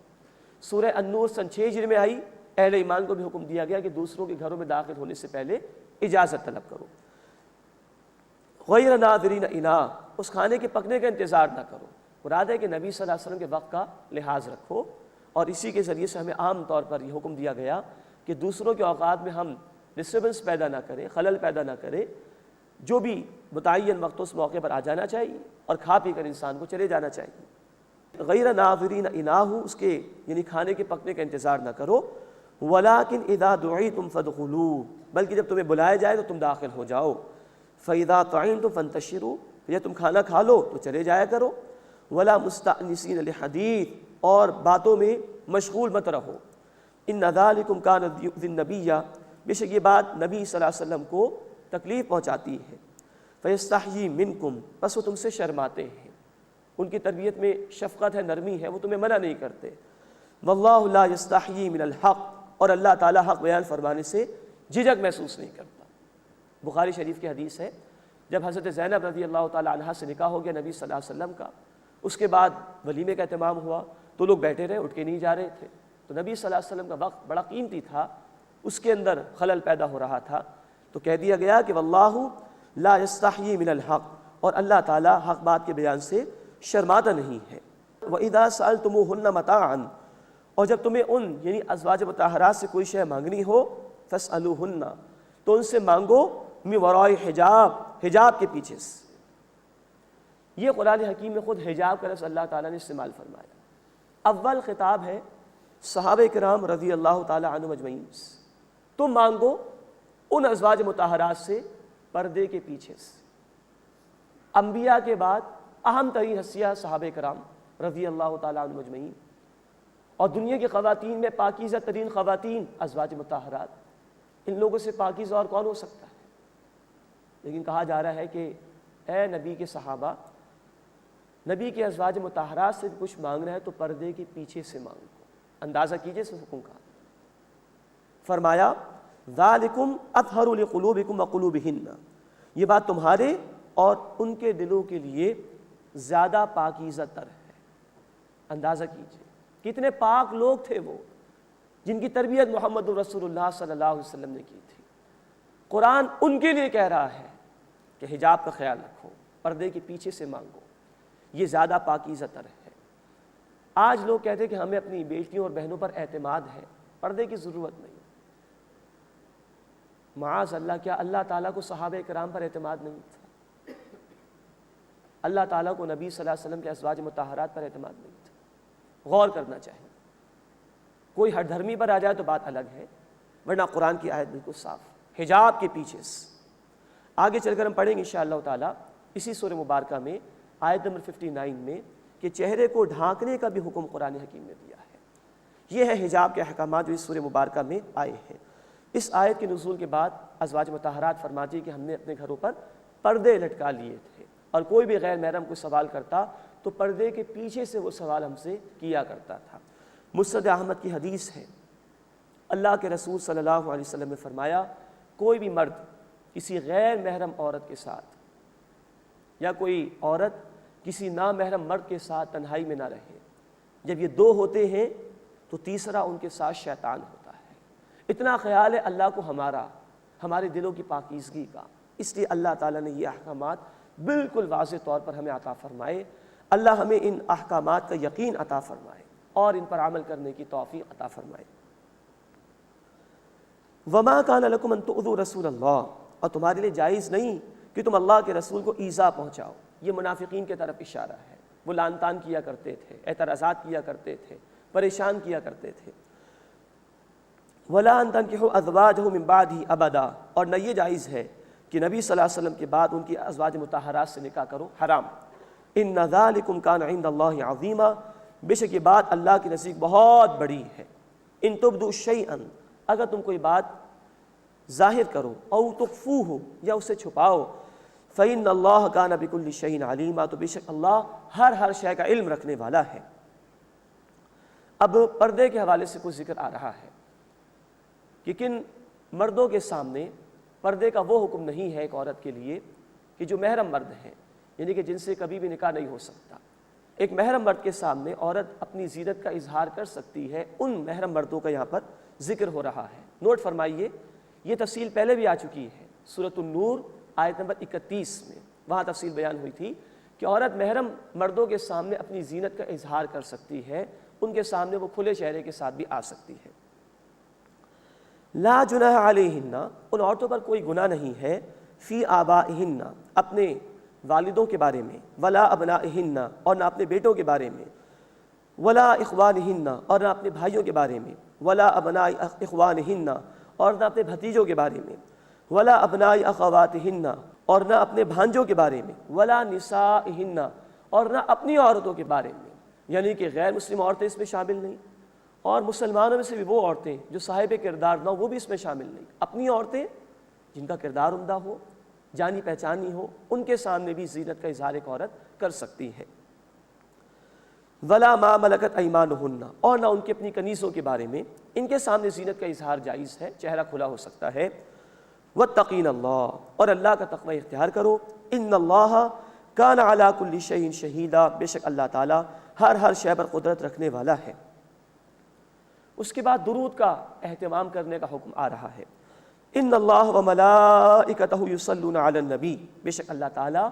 سورہ النور سن 6 ہجری میں آئی، اہل ایمان کو بھی حکم دیا گیا کہ دوسروں کے گھروں میں داخل ہونے سے پہلے اجازت طلب کرو۔ غیر ناظرین اناہ، اس کھانے کے پکنے کا انتظار نہ کرو، مراد ہے کہ نبی صلی اللہ علیہ وسلم کے وقت کا لحاظ رکھو، اور اسی کے ذریعے سے ہمیں عام طور پر یہ حکم دیا گیا کہ دوسروں کے اوقات میں ہم ڈسٹربنس پیدا نہ کریں، خلل پیدا نہ کریں، جو بھی متعین وقت اس موقع پر آ جانا چاہیے اور کھا پی کر انسان کو چلے جانا چاہیے۔ غیر ناظرین اناہ، اس کے یعنی کھانے کے پکنے کا انتظار نہ کرو۔ ولیکن اذا دعیتم فادخلوا، بلکہ جب تمہیں بلایا جائے تو تم داخل ہو جاؤ۔ فاذا طعمتم فانتشروا، جب تم کھانا کھا لو تو چلے جایا کرو۔ ولا مستأنسین لحدیث، اور باتوں میں مشغول مت رہو۔ ان ذالکم کان یؤذی النبی، بے شک یہ بات نبی صلی اللہ علیہ وسلم کو تکلیف پہنچاتی ہے۔ فیستحیی منکم، بس وہ تم سے شرماتے ہیں، ان کی تربیت میں شفقت ہے، نرمی ہے، وہ تمہیں منع نہیں کرتے۔ واللہ لا یستحیی من الحق، اور اللہ تعالیٰ حق بیان فرمانے سے جھجک محسوس نہیں کرتا۔ بخاری شریف کی حدیث ہے، جب حضرت زینب رضی اللہ تعالیٰ عنہا سے نکاح ہو گیا نبی صلی اللہ علیہ وسلم کا، اس کے بعد ولیمے کا اہتمام ہوا تو لوگ بیٹھے رہے، اٹھ کے نہیں جا رہے تھے، تو نبی صلی اللہ علیہ وسلم کا وقت بڑا قیمتی تھا، اس کے اندر خلل پیدا ہو رہا تھا، تو کہہ دیا گیا کہ واللہ لا یستحیی من الحق، اور اللہ تعالیٰ حق بات کے بیان سے شرماتا نہیں ہے۔ وَإِذَا سَأَلْتُمُوهُنَّ مَتَاعًا، اور جب تمہیں ان یعنی ازواج مطہرات سے کوئی شے مانگنی ہو، فَاسْأَلُوهُنَّ، تو ان سے مانگو من وراء حجاب، حجاب کے پیچھے سے، یہ قرآن حکیم میں خود حجاب کا لفظ اللہ تعالیٰ نے استعمال فرمایا۔ اول خطاب ہے صحابہ کرام رضی اللہ تعالیٰ عنہم اجمعین، تم مانگو ان ازواج مطہرات سے پردے کے پیچھے سے۔ انبیاء کے بعد اہم ترین ہستیاں صحابہ کرام رضی اللہ تعالیٰ عنہم اجمعین، اور دنیا کی خواتین میں پاکیزہ ترین خواتین ازواج مطہرات، ان لوگوں سے پاکیزہ اور کون ہو سکتا ہے؟ لیکن کہا جا رہا ہے کہ اے نبی کے صحابہ، نبی کے ازواج مطہرات سے کچھ مانگنا ہے تو پردے کے پیچھے سے مانگو۔ اندازہ کیجئے اس حکم کا۔ فرمایا ذالکم اطہر لقلوبکم وقلوبہن، یہ بات تمہارے اور ان کے دلوں کے لیے زیادہ پاکیزہ تر ہے۔ اندازہ کیجئے کتنے پاک لوگ تھے وہ، جن کی تربیت محمد رسول اللہ صلی اللہ علیہ وسلم نے کی تھی۔ قرآن ان کے لیے کہہ رہا ہے کہ حجاب کا خیال رکھو، پردے کے پیچھے سے مانگو، یہ زیادہ پاکیزہ تر ہے۔ آج لوگ کہتے ہیں کہ ہمیں اپنی بیٹیوں اور بہنوں پر اعتماد ہے، پردے کی ضرورت نہیں۔ معاذ اللہ، کیا اللہ تعالیٰ کو صحابہ کرام پر اعتماد نہیں تھا؟ اللہ تعالیٰ کو نبی صلی اللہ علیہ وسلم کے ازواج مطہرات پر اعتماد نہیں تھا؟ غور کرنا چاہیے۔ کوئی ہر دھرمی پر آ جائے تو بات الگ ہے، ورنہ قرآن کی آیت بالکل صاف، حجاب کے پیچھے سے۔ آگے چل کر ہم پڑھیں گے انشاءاللہ تعالیٰ اسی سورہ مبارکہ میں آیت نمبر 59 میں کہ چہرے کو ڈھانکنے کا بھی حکم قرآن حکیم نے دیا ہے۔ یہ ہے حجاب کے احکامات جو اس سورہ مبارکہ میں آئے ہیں۔ اس آیت کے نزول کے بعد ازواج مطہرات فرماتی کہ ہم نے اپنے گھروں پر پردے لٹکا لیے تھے، اور کوئی بھی غیر محرم کوئی سوال کرتا تو پردے کے پیچھے سے وہ سوال ہم سے کیا کرتا تھا۔ مسند احمد کی حدیث ہے، اللہ کے رسول صلی اللہ علیہ وسلم نے فرمایا کوئی بھی مرد کسی غیر محرم عورت کے ساتھ یا کوئی عورت کسی نامحرم مرد کے ساتھ تنہائی میں نہ رہے، جب یہ دو ہوتے ہیں تو تیسرا ان کے ساتھ شیطان ہوتا ہے۔ اتنا خیال ہے اللہ کو ہمارے دلوں کی پاکیزگی کا، اس لیے اللہ تعالیٰ نے یہ احکامات بالکل واضح طور پر ہمیں عطا فرمائے۔ اللہ ہمیں ان احکامات کا یقین عطا فرمائے اور ان پر عمل کرنے کی توفیق عطا فرمائے۔ وما کان لکم ان تؤذوا رسول اللہ، اور تمہارے لیے جائز نہیں کہ تم اللہ کے رسول کو ایذا پہنچاؤ۔ یہ منافقین کی طرف اشارہ ہے، وہ لعن طعن کیا کرتے تھے، اعتراضات کیا کرتے تھے، پریشان کیا کرتے تھے۔ ولا ان تنکحوا ازواجہ من بعدہ ابدا، اور نہ یہ جائز ہے کہ نبی صلی اللہ علیہ وسلم کے بعد ان کی ازواج مطہرات سے نکاح کرو، حرام۔ ان ذالکم کان عند اللہ عظیما، بے شک یہ بات اللہ کے نزدیک بہت بڑی ہے۔ ان تبدوا شیئا، اگر تم کوئی بات ظاہر کرو، او تخفوہ، یا اسے چھپاؤ، فإن اللہ کان بکل شیء علیما، تو بے شک اللہ ہر شے کا علم رکھنے والا ہے۔ اب پردے کے حوالے سے کچھ ذکر آ رہا ہے کہ کن مردوں کے سامنے پردے کا وہ حکم نہیں ہے ایک عورت کے لیے کہ جو محرم مرد ہیں، یعنی کہ جن سے کبھی بھی نکاح نہیں ہو سکتا۔ ایک محرم مرد کے سامنے عورت اپنی زینت کا اظہار کر سکتی ہے، ان محرم مردوں کا یہاں پر ذکر ہو رہا ہے۔ نوٹ فرمائیے، یہ تفصیل پہلے بھی آ چکی ہے، سورۃ النور آیت نمبر 31 میں، وہاں تفصیل بیان ہوئی تھی کہ عورت محرم مردوں کے سامنے اپنی زینت کا اظہار کر سکتی ہے، ان کے سامنے وہ کھلے چہرے کے ساتھ بھی آ سکتی ہے۔ لا جناح علیہن، ان عورتوں پر کوئی گناہ نہیں ہے، فی آبائہن، اپنے والدوں کے بارے میں، ولا ابنائہن، اور نہ اپنے بیٹوں کے بارے میں، ولا اخوانہن، اور نہ اپنے بھائیوں کے بارے میں، ولا ابناء اخوانہن، اور نہ اپنے بھتیجوں کے بارے میں، ولا ابناء اخواتہن، اور نہ اپنے بھانجوں کے بارے میں، ولا نسائہن، اور نہ اپنی عورتوں کے بارے میں، یعنی کہ غیر مسلم عورتیں اس میں شامل نہیں، اور مسلمانوں میں سے بھی وہ عورتیں جو صاحب کردار نہ ہو وہ بھی اس میں شامل نہیں۔ اپنی عورتیں جن کا کردار عمدہ ہو، جانی پہچانی ہو، ان کے سامنے بھی زینت کا اظہار ایک عورت کر سکتی ہے۔ ولا ما ملکت ایمانہن، اور نہ ان کے اپنی کنیزوں کے بارے میں، ان کے سامنے زینت کا اظہار جائز ہے، چہرہ کھلا ہو سکتا ہے۔ واتقین اللہ، اور اللہ کا تقوی اختیار کرو، ان اللہ کان علی کل شیء شہیدا، بے شک اللہ تعالیٰ ہر شے پر قدرت رکھنے والا ہے۔ اس کے بعد درود کا اہتمام کرنے کا حکم آ رہا ہے۔ ان اللہ وملائکتہ یصلون علی النبی، بے شک اللہ تعالیٰ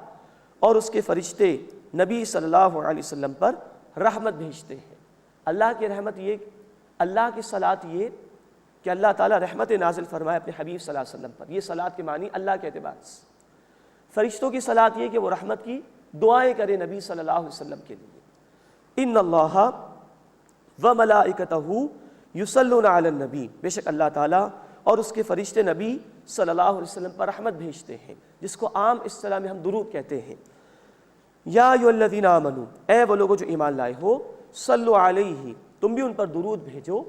اور اس کے فرشتے نبی صلی اللہ علیہ وسلم پر رحمت بھیجتے ہیں۔ اللہ کی رحمت یہ، اللہ کی صلاۃ یہ کہ اللہ تعالیٰ رحمت نازل فرمائے اپنے حبیب صلی اللہ علیہ وسلم پر، یہ صلاۃ کے معنی اللہ کے اعتبار سے۔ فرشتوں کی صلاۃ یہ کہ وہ رحمت کی دعائیں کریں نبی صلی اللہ علیہ وسلم کے لیے۔ ان اللہ و ملائکتہ یصلون علی النبی، بے شک اللہ تعالیٰ اور اس کے فرشتے نبی صلی اللہ علیہ وسلم پر رحمت بھیجتے ہیں، جس کو عام اصطلاح میں ہم درود کہتے ہیں۔ یا ایھا الذین آمنوا، اے وہ لوگوں جو ایمان لائے ہو، صلوا علیہ، تم بھی ان پر درود بھیجو،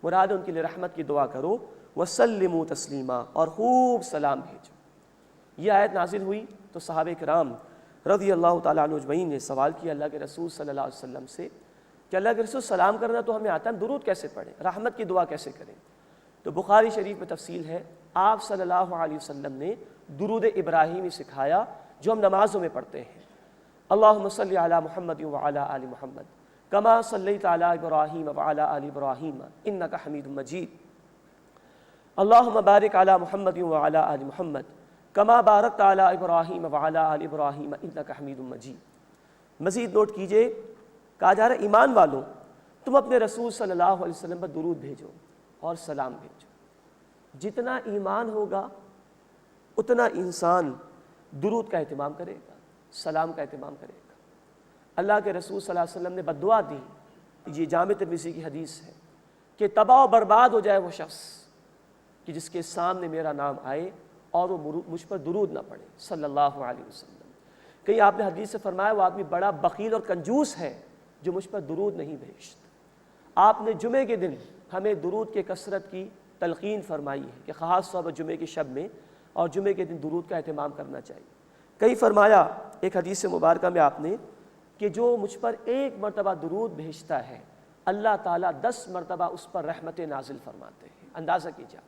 مراد ان کے لیے رحمت کی دعا کرو، وسلموا تسلیما، اور خوب سلام بھیجو۔ یہ آیت نازل ہوئی تو صحابہ کرام رضی اللہ تعالیٰ عنہ اجمعین نے سوال کیا اللہ کے رسول صلی اللہ علیہ وسلم سے کہ اللہ کے رسول سلام کرنا تو ہمیں آتا ہے، ہم درود کیسے پڑھیں، رحمت کی دعا کیسے کریں؟ تو بخاری شریف میں تفصیل ہے، آپ صلی اللہ علیہ وسلم نے درود ابراہیمی سکھایا جو ہم نمازوں میں پڑھتے ہیں۔ اللہم صلی علی محمد وعلی آل محمد کما صلیت علی ابراہیم وعلی آل ابراہیم انک حمید مجید، اللہم بارک علی محمد وعلی آل محمد کما بارکت علی ابراہیم وعلی آل ابراہیم انک حمید مجید۔ مزید نوٹ کیجئے، کہا جا رہا ہے ایمان والوں تم اپنے رسول صلی اللہ علیہ وسلم پر درود بھیجو اور سلام بھیجو۔ جتنا ایمان ہوگا اتنا انسان درود کا اہتمام کرے گا، سلام کا اہتمام کرے گا۔ اللہ کے رسول صلی اللہ علیہ وسلم نے بد دعا دی، یہ جامع ترمذی کی حدیث ہے کہ تباہ و برباد ہو جائے وہ شخص کہ جس کے سامنے میرا نام آئے اور وہ مجھ پر درود نہ پڑھے صلی اللہ علیہ وسلم۔ کہیں آپ نے حدیث سے فرمایا وہ آدمی بڑا بخیل اور کنجوس ہے جو مجھ پر درود نہیں بھیجتا۔ آپ نے جمعے کے دن ہمیں درود کے کثرت کی تلقین فرمائی ہے کہ خاص طور پر جمعے کی شب میں اور جمعے کے دن درود کا اہتمام کرنا چاہیے۔ کہیں فرمایا ایک حدیث مبارکہ میں آپ نے کہ جو مجھ پر ایک مرتبہ درود بھیجتا ہے اللہ تعالیٰ 10 مرتبہ اس پر رحمت نازل فرماتے ہیں۔ اندازہ کیجیے،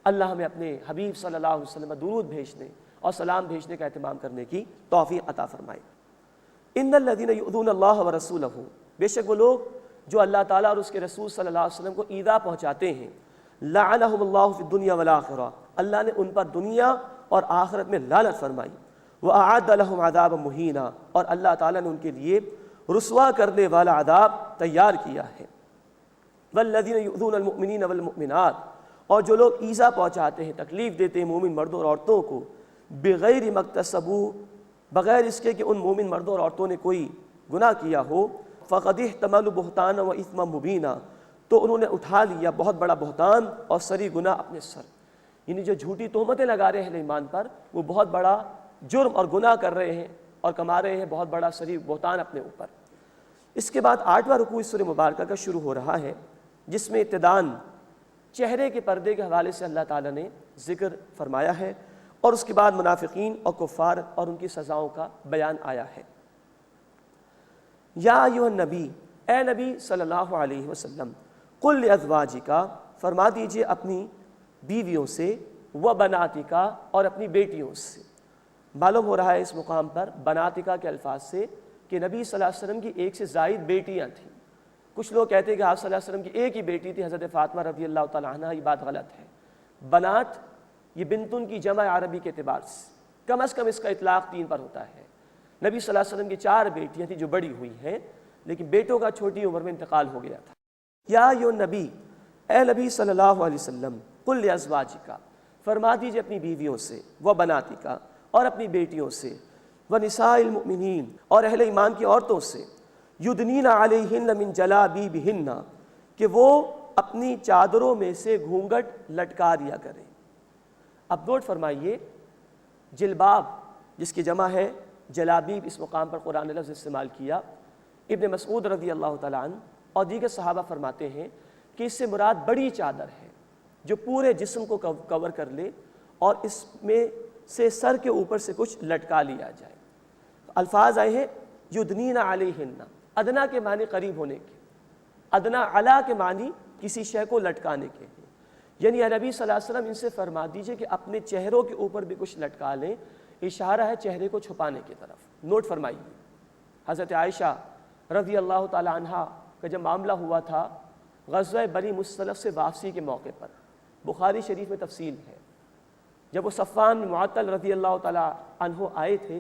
اللہ ہمیں اپنے حبیب صلی اللہ علیہ وسلم درود بھیجنے اور سلام بھیجنے کا اہتمام کرنے کی توفیق عطا فرمائے۔ ان الذین یؤذون اللہ ورسولہ، بے شک وہ لوگ جو اللہ تعالیٰ اور اس کے رسول صلی اللہ علیہ وسلم کو ایذا پہنچاتے ہیں، لعنہم اللہ فی الدنیا والآخرہ، اللہ نے ان پر دنیا اور آخرت میں لعنت فرمائی، وأعد لهم عذابا مہینا، اور اللہ تعالیٰ نے ان کے لیے رسوا کرنے والا عذاب تیار کیا ہے۔ والذین یؤذون المؤمنین والمؤمنات، اور جو لوگ ایذا پہنچاتے ہیں، تکلیف دیتے ہیں مومن مردوں اور عورتوں کو، بغیر مکتسبوا، بغیر اس کے کہ ان مومن مردوں اور عورتوں نے کوئی گناہ کیا ہو، فقد احتملوا بہتانا واثما مبینا، تو انہوں نے اٹھا لیا بہت بڑا بہتان اور سری گناہ اپنے سر، یعنی جو جھوٹی تہمتیں لگا رہے ہیں اہل ایمان پر وہ بہت بڑا جرم اور گناہ کر رہے ہیں اور کما رہے ہیں بہت بڑا سری بہتان اپنے اوپر۔ اس کے بعد 8واں رکوع اس سورہ مبارکہ کا شروع ہو رہا ہے جس میں ابتداً چہرے کے پردے کے حوالے سے اللہ تعالیٰ نے ذکر فرمایا ہے اور اس کے بعد منافقین اور کفار اور ان کی سزاؤں کا بیان آیا ہے۔ یا ایھا النبی، اے نبی صلی اللہ علیہ وسلم، قل لازواجک، فرما دیجئے اپنی بیویوں سے، وبناتک، اور اپنی بیٹیوں سے۔ معلوم ہو رہا ہے اس مقام پر بناتک کے الفاظ سے کہ نبی صلی اللہ علیہ وسلم کی ایک سے زائد بیٹیاں تھیں۔ کچھ لوگ کہتے ہیں کہ آپ صلی اللہ علیہ وسلم کی ایک ہی بیٹی تھی حضرت فاطمہ رضی اللہ تعالیٰ عنہ، یہ بات غلط ہے۔ بنات یہ بنتن کی جمع عربی کے اعتبار سے کم از کم اس کا اطلاق 3 پر ہوتا ہے۔ نبی صلی اللہ علیہ وسلم کی 4 بیٹیاں تھیں جو بڑی ہوئی ہیں، لیکن بیٹوں کا چھوٹی عمر میں انتقال ہو گیا تھا۔ یا ایھا النبی، اے نبی صلی اللہ علیہ وسلم، قل لازواجک، فرما دیجئے اپنی بیویوں سے، وبناتک، اور اپنی بیٹیوں سے، ونساء المؤمنین، اور اہل ایمان کی عورتوں سے، یدنین علیہن من جلابیبہن، کہ وہ اپنی چادروں میں سے گھونگھٹ لٹکا دیا کریں۔ اب نوٹ فرمائیے، جلباب جس کی جمع ہے جلابیب، اس مقام پر قرآن نے لفظ استعمال کیا۔ ابن مسعود رضی اللہ تعالیٰ عنہ اور دیگر صحابہ فرماتے ہیں کہ اس سے مراد بڑی چادر ہے جو پورے جسم کو کور کر لے اور اس میں سے سر کے اوپر سے کچھ لٹکا لیا جائے۔ الفاظ آئے ہیں یدنین علیہن، ادنا کے معنی قریب ہونے کے، ادنا علا کے معنی کسی شے کو لٹکانے کے ہیں، یعنی اے نبی صلی اللہ علیہ وسلم ان سے فرما دیجئے کہ اپنے چہروں کے اوپر بھی کچھ لٹکا لیں، اشارہ ہے چہرے کو چھپانے کی طرف۔ نوٹ فرمائیے، حضرت عائشہ رضی اللہ تعالی عنہ کا جب معاملہ ہوا تھا غزوہ بنی مصطلق سے واپسی کے موقع پر، بخاری شریف میں تفصیل ہے، جب وہ صفوان معطل رضی اللہ تعالیٰ عنہ آئے تھے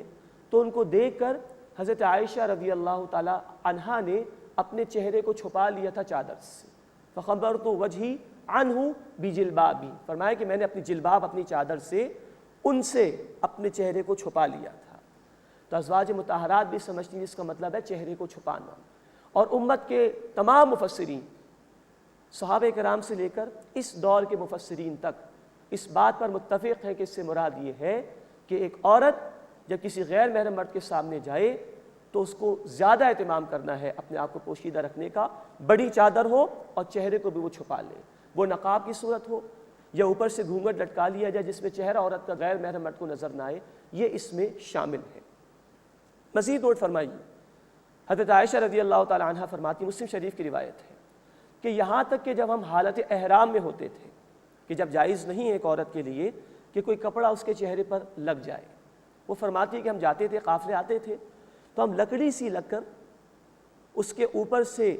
تو ان کو دیکھ کر حضرت عائشہ رضی اللہ تعالیٰ عنہا نے اپنے چہرے کو چھپا لیا تھا چادر سے۔ فخبرت وجہی عنہ بجلبابی، فرمایا کہ میں نے اپنی جلباب اپنی چادر سے ان سے اپنے چہرے کو چھپا لیا تھا۔ تو ازواج مطہرات بھی سمجھتی ہیں اس کا مطلب ہے چہرے کو چھپانا۔ اور امت کے تمام مفسرین، صحابہ کرام سے لے کر اس دور کے مفسرین تک اس بات پر متفق ہیں کہ اس سے مراد یہ ہے کہ ایک عورت جب کسی غیر محرم مرد کے سامنے جائے تو اس کو زیادہ اہتمام کرنا ہے اپنے آپ کو پوشیدہ رکھنے کا، بڑی چادر ہو اور چہرے کو بھی وہ چھپا لے، وہ نقاب کی صورت ہو یا اوپر سے گھونگھٹ لٹکا لیا جائے جس میں چہرہ عورت کا غیر محرم مرد کو نظر نہ آئے، یہ اس میں شامل ہے۔ مزید نوٹ فرمائیے، حضرت عائشہ رضی اللہ تعالی عنہ فرماتی، مسلم شریف کی روایت ہے کہ یہاں تک کہ جب ہم حالت احرام میں ہوتے تھے کہ جب جائز نہیں ہے ایک عورت کے لیے کہ کوئی کپڑا اس کے چہرے پر لگ جائے، وہ فرماتی ہے کہ ہم جاتے تھے، قافلے آتے تھے تو ہم لکڑی سی لگ کر اس کے اوپر سے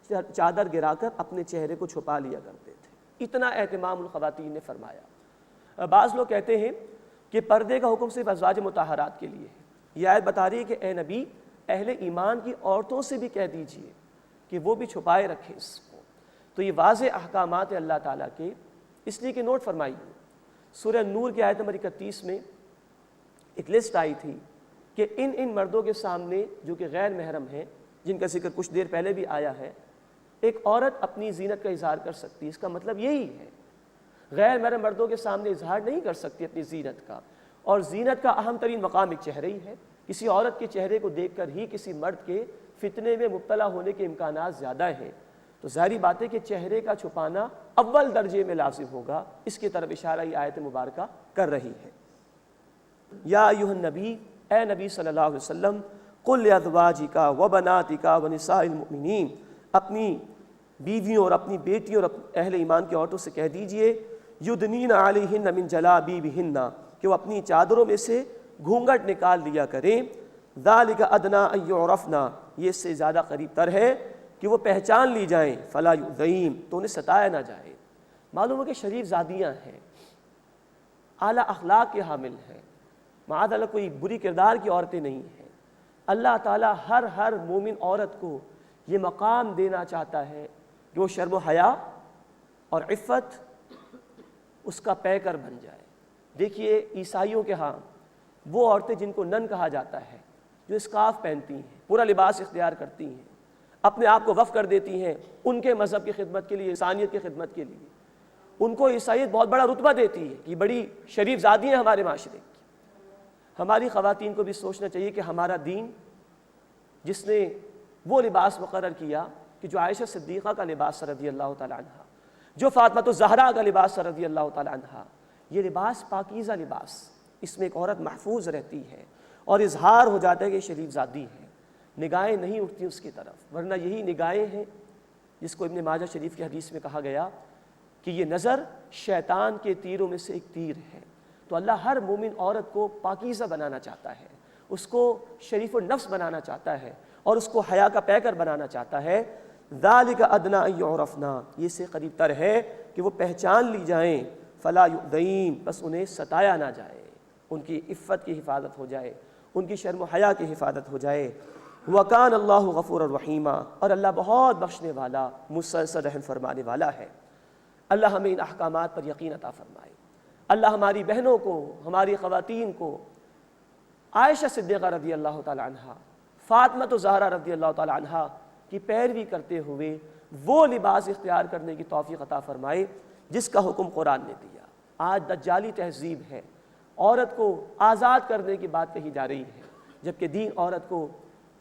چادر گرا کر اپنے چہرے کو چھپا لیا کرتے تھے، اتنا اہتمام الخواتین نے فرمایا۔ بعض لوگ کہتے ہیں کہ پردے کا حکم صرف ازواج مطہرات کے لیے ہے، یہ آیت بتا رہی ہے کہ اے نبی اہل ایمان کی عورتوں سے بھی کہہ دیجئے کہ وہ بھی چھپائے رکھیں اس کو۔ تو یہ واضح احکامات ہیں اللہ تعالیٰ کے، اس لیے کہ نوٹ فرمائیے سورہ نور کی آیت نمبر 31 میں ایک لسٹ آئی تھی کہ ان مردوں کے سامنے جو کہ غیر محرم ہیں، جن کا ذکر کچھ دیر پہلے بھی آیا ہے، ایک عورت اپنی زینت کا اظہار کر سکتی ہے۔ اس کا مطلب یہی ہے غیر محرم مردوں کے سامنے اظہار نہیں کر سکتی اپنی زینت کا، اور زینت کا اہم ترین مقام ایک چہرہ ہی ہے۔ کسی عورت کے چہرے کو دیکھ کر ہی کسی مرد کے فتنے میں مبتلا ہونے کے امکانات زیادہ ہیں، تو ظاہری بات ہے کہ چہرے کا چھپانا اول درجے میں لازم ہوگا، اس کی طرف اشارہ یہ آیت مبارکہ کر رہی ہے۔ یا ایھا النبی، اے نبی صلی اللہ علیہ وسلم، قل لازواجک وبناتک ونساء المؤمنین، اپنی بیویوں اور اپنی بیٹیوں اور اہل ایمان کی عورتوں سے کہہ دیجئے، یدنین علیہن من جلابیبہن، کہ وہ اپنی چادروں میں سے گھونگھٹ نکال لیا کریں، ذالک ادنیٰ ان یعرفن، یہ اس سے زیادہ قریب تر ہے کہ وہ پہچان لی جائیں، فلا یؤذین، تو انہیں ستایا نہ جائے۔ معلوم ہو کہ شریف زادیاں ہیں، اعلیٰ اخلاق کے حامل ہیں، معاذ اللہ کوئی بری کردار کی عورتیں نہیں ہیں۔ اللہ تعالیٰ ہر مومن عورت کو یہ مقام دینا چاہتا ہے کہ وہ شرم و حیا اور عفت اس کا پیکر بن جائے۔ دیکھیے عیسائیوں کے ہاں وہ عورتیں جن کو نن کہا جاتا ہے، جو اسکارف پہنتی ہیں، پورا لباس اختیار کرتی ہیں، اپنے آپ کو وقف کر دیتی ہیں ان کے مذہب کی خدمت کے لیے، انسانیت کی خدمت کے لیے، ان کو عیسائیت بہت بڑا رتبہ دیتی ہے کہ بڑی شریف زادی ہیں ہمارے معاشرے کی۔ ہماری خواتین کو بھی سوچنا چاہیے کہ ہمارا دین جس نے وہ لباس مقرر کیا کہ جو عائشہ صدیقہ کا لباس رضی اللہ تعالی عنہ، جو فاطمہ الزہرا کا لباس رضی اللہ تعالی عنہ، یہ لباس پاکیزہ لباس، اس میں ایک عورت محفوظ رہتی ہے اور اظہار ہو جاتا ہے کہ یہ شریف زادی ہے، نگاہیں نہیں اٹھتی اس کی طرف، ورنہ یہی نگاہیں ہیں جس کو ابن ماجہ شریف کی حدیث میں کہا گیا کہ یہ نظر شیطان کے تیروں میں سے ایک تیر ہے۔ تو اللہ ہر مومن عورت کو پاکیزہ بنانا چاہتا ہے، اس کو شریف النفس بنانا چاہتا ہے اور اس کو حیا کا پیکر بنانا چاہتا ہے۔ ذالک ادنیٰ ان یعرفن، یہ سے قریب تر ہے کہ وہ پہچان لی جائیں، فلا یؤذین، بس انہیں ستایا نہ جائے، ان کی عفت کی حفاظت ہو جائے، ان کی شرم و حیا کی حفاظت ہو جائے۔ وَكَانَ اللَّهُ غَفُورًا رَحِيمًا، اور اللہ بہت بخشنے والا، مسلسل رحم فرمانے والا ہے۔ اللہ ہمیں ان احکامات پر یقین عطا فرمائے۔ اللہ ہماری بہنوں کو، ہماری خواتین کو عائشہ صدیقہ رضی اللہ تعالی عنہ، فاطمہ الزہرا رضی اللہ تعالی عنہ کی پیروی کرتے ہوئے وہ لباس اختیار کرنے کی توفیق عطا فرمائے جس کا حکم قرآن نے دیا۔ آج دجالی تہذیب ہے، عورت کو آزاد کرنے کی بات کہی جا رہی ہے، جبکہ دین عورت کو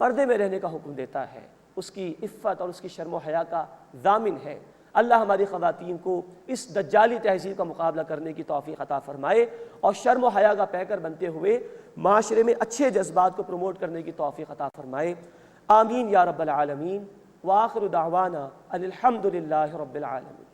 پردے میں رہنے کا حکم دیتا ہے، اس کی عفت اور اس کی شرم و حیا کا ضامن ہے۔ اللہ ہماری خواتین کو اس دجالی تہذیب کا مقابلہ کرنے کی توفیق عطا فرمائے اور شرم و حیا کا پیکر بنتے ہوئے معاشرے میں اچھے جذبات کو پروموٹ کرنے کی توفیق عطا فرمائے۔ آمین یا رب العالمین۔ وآخر دعوانا ان الحمد للہ رب العالمین۔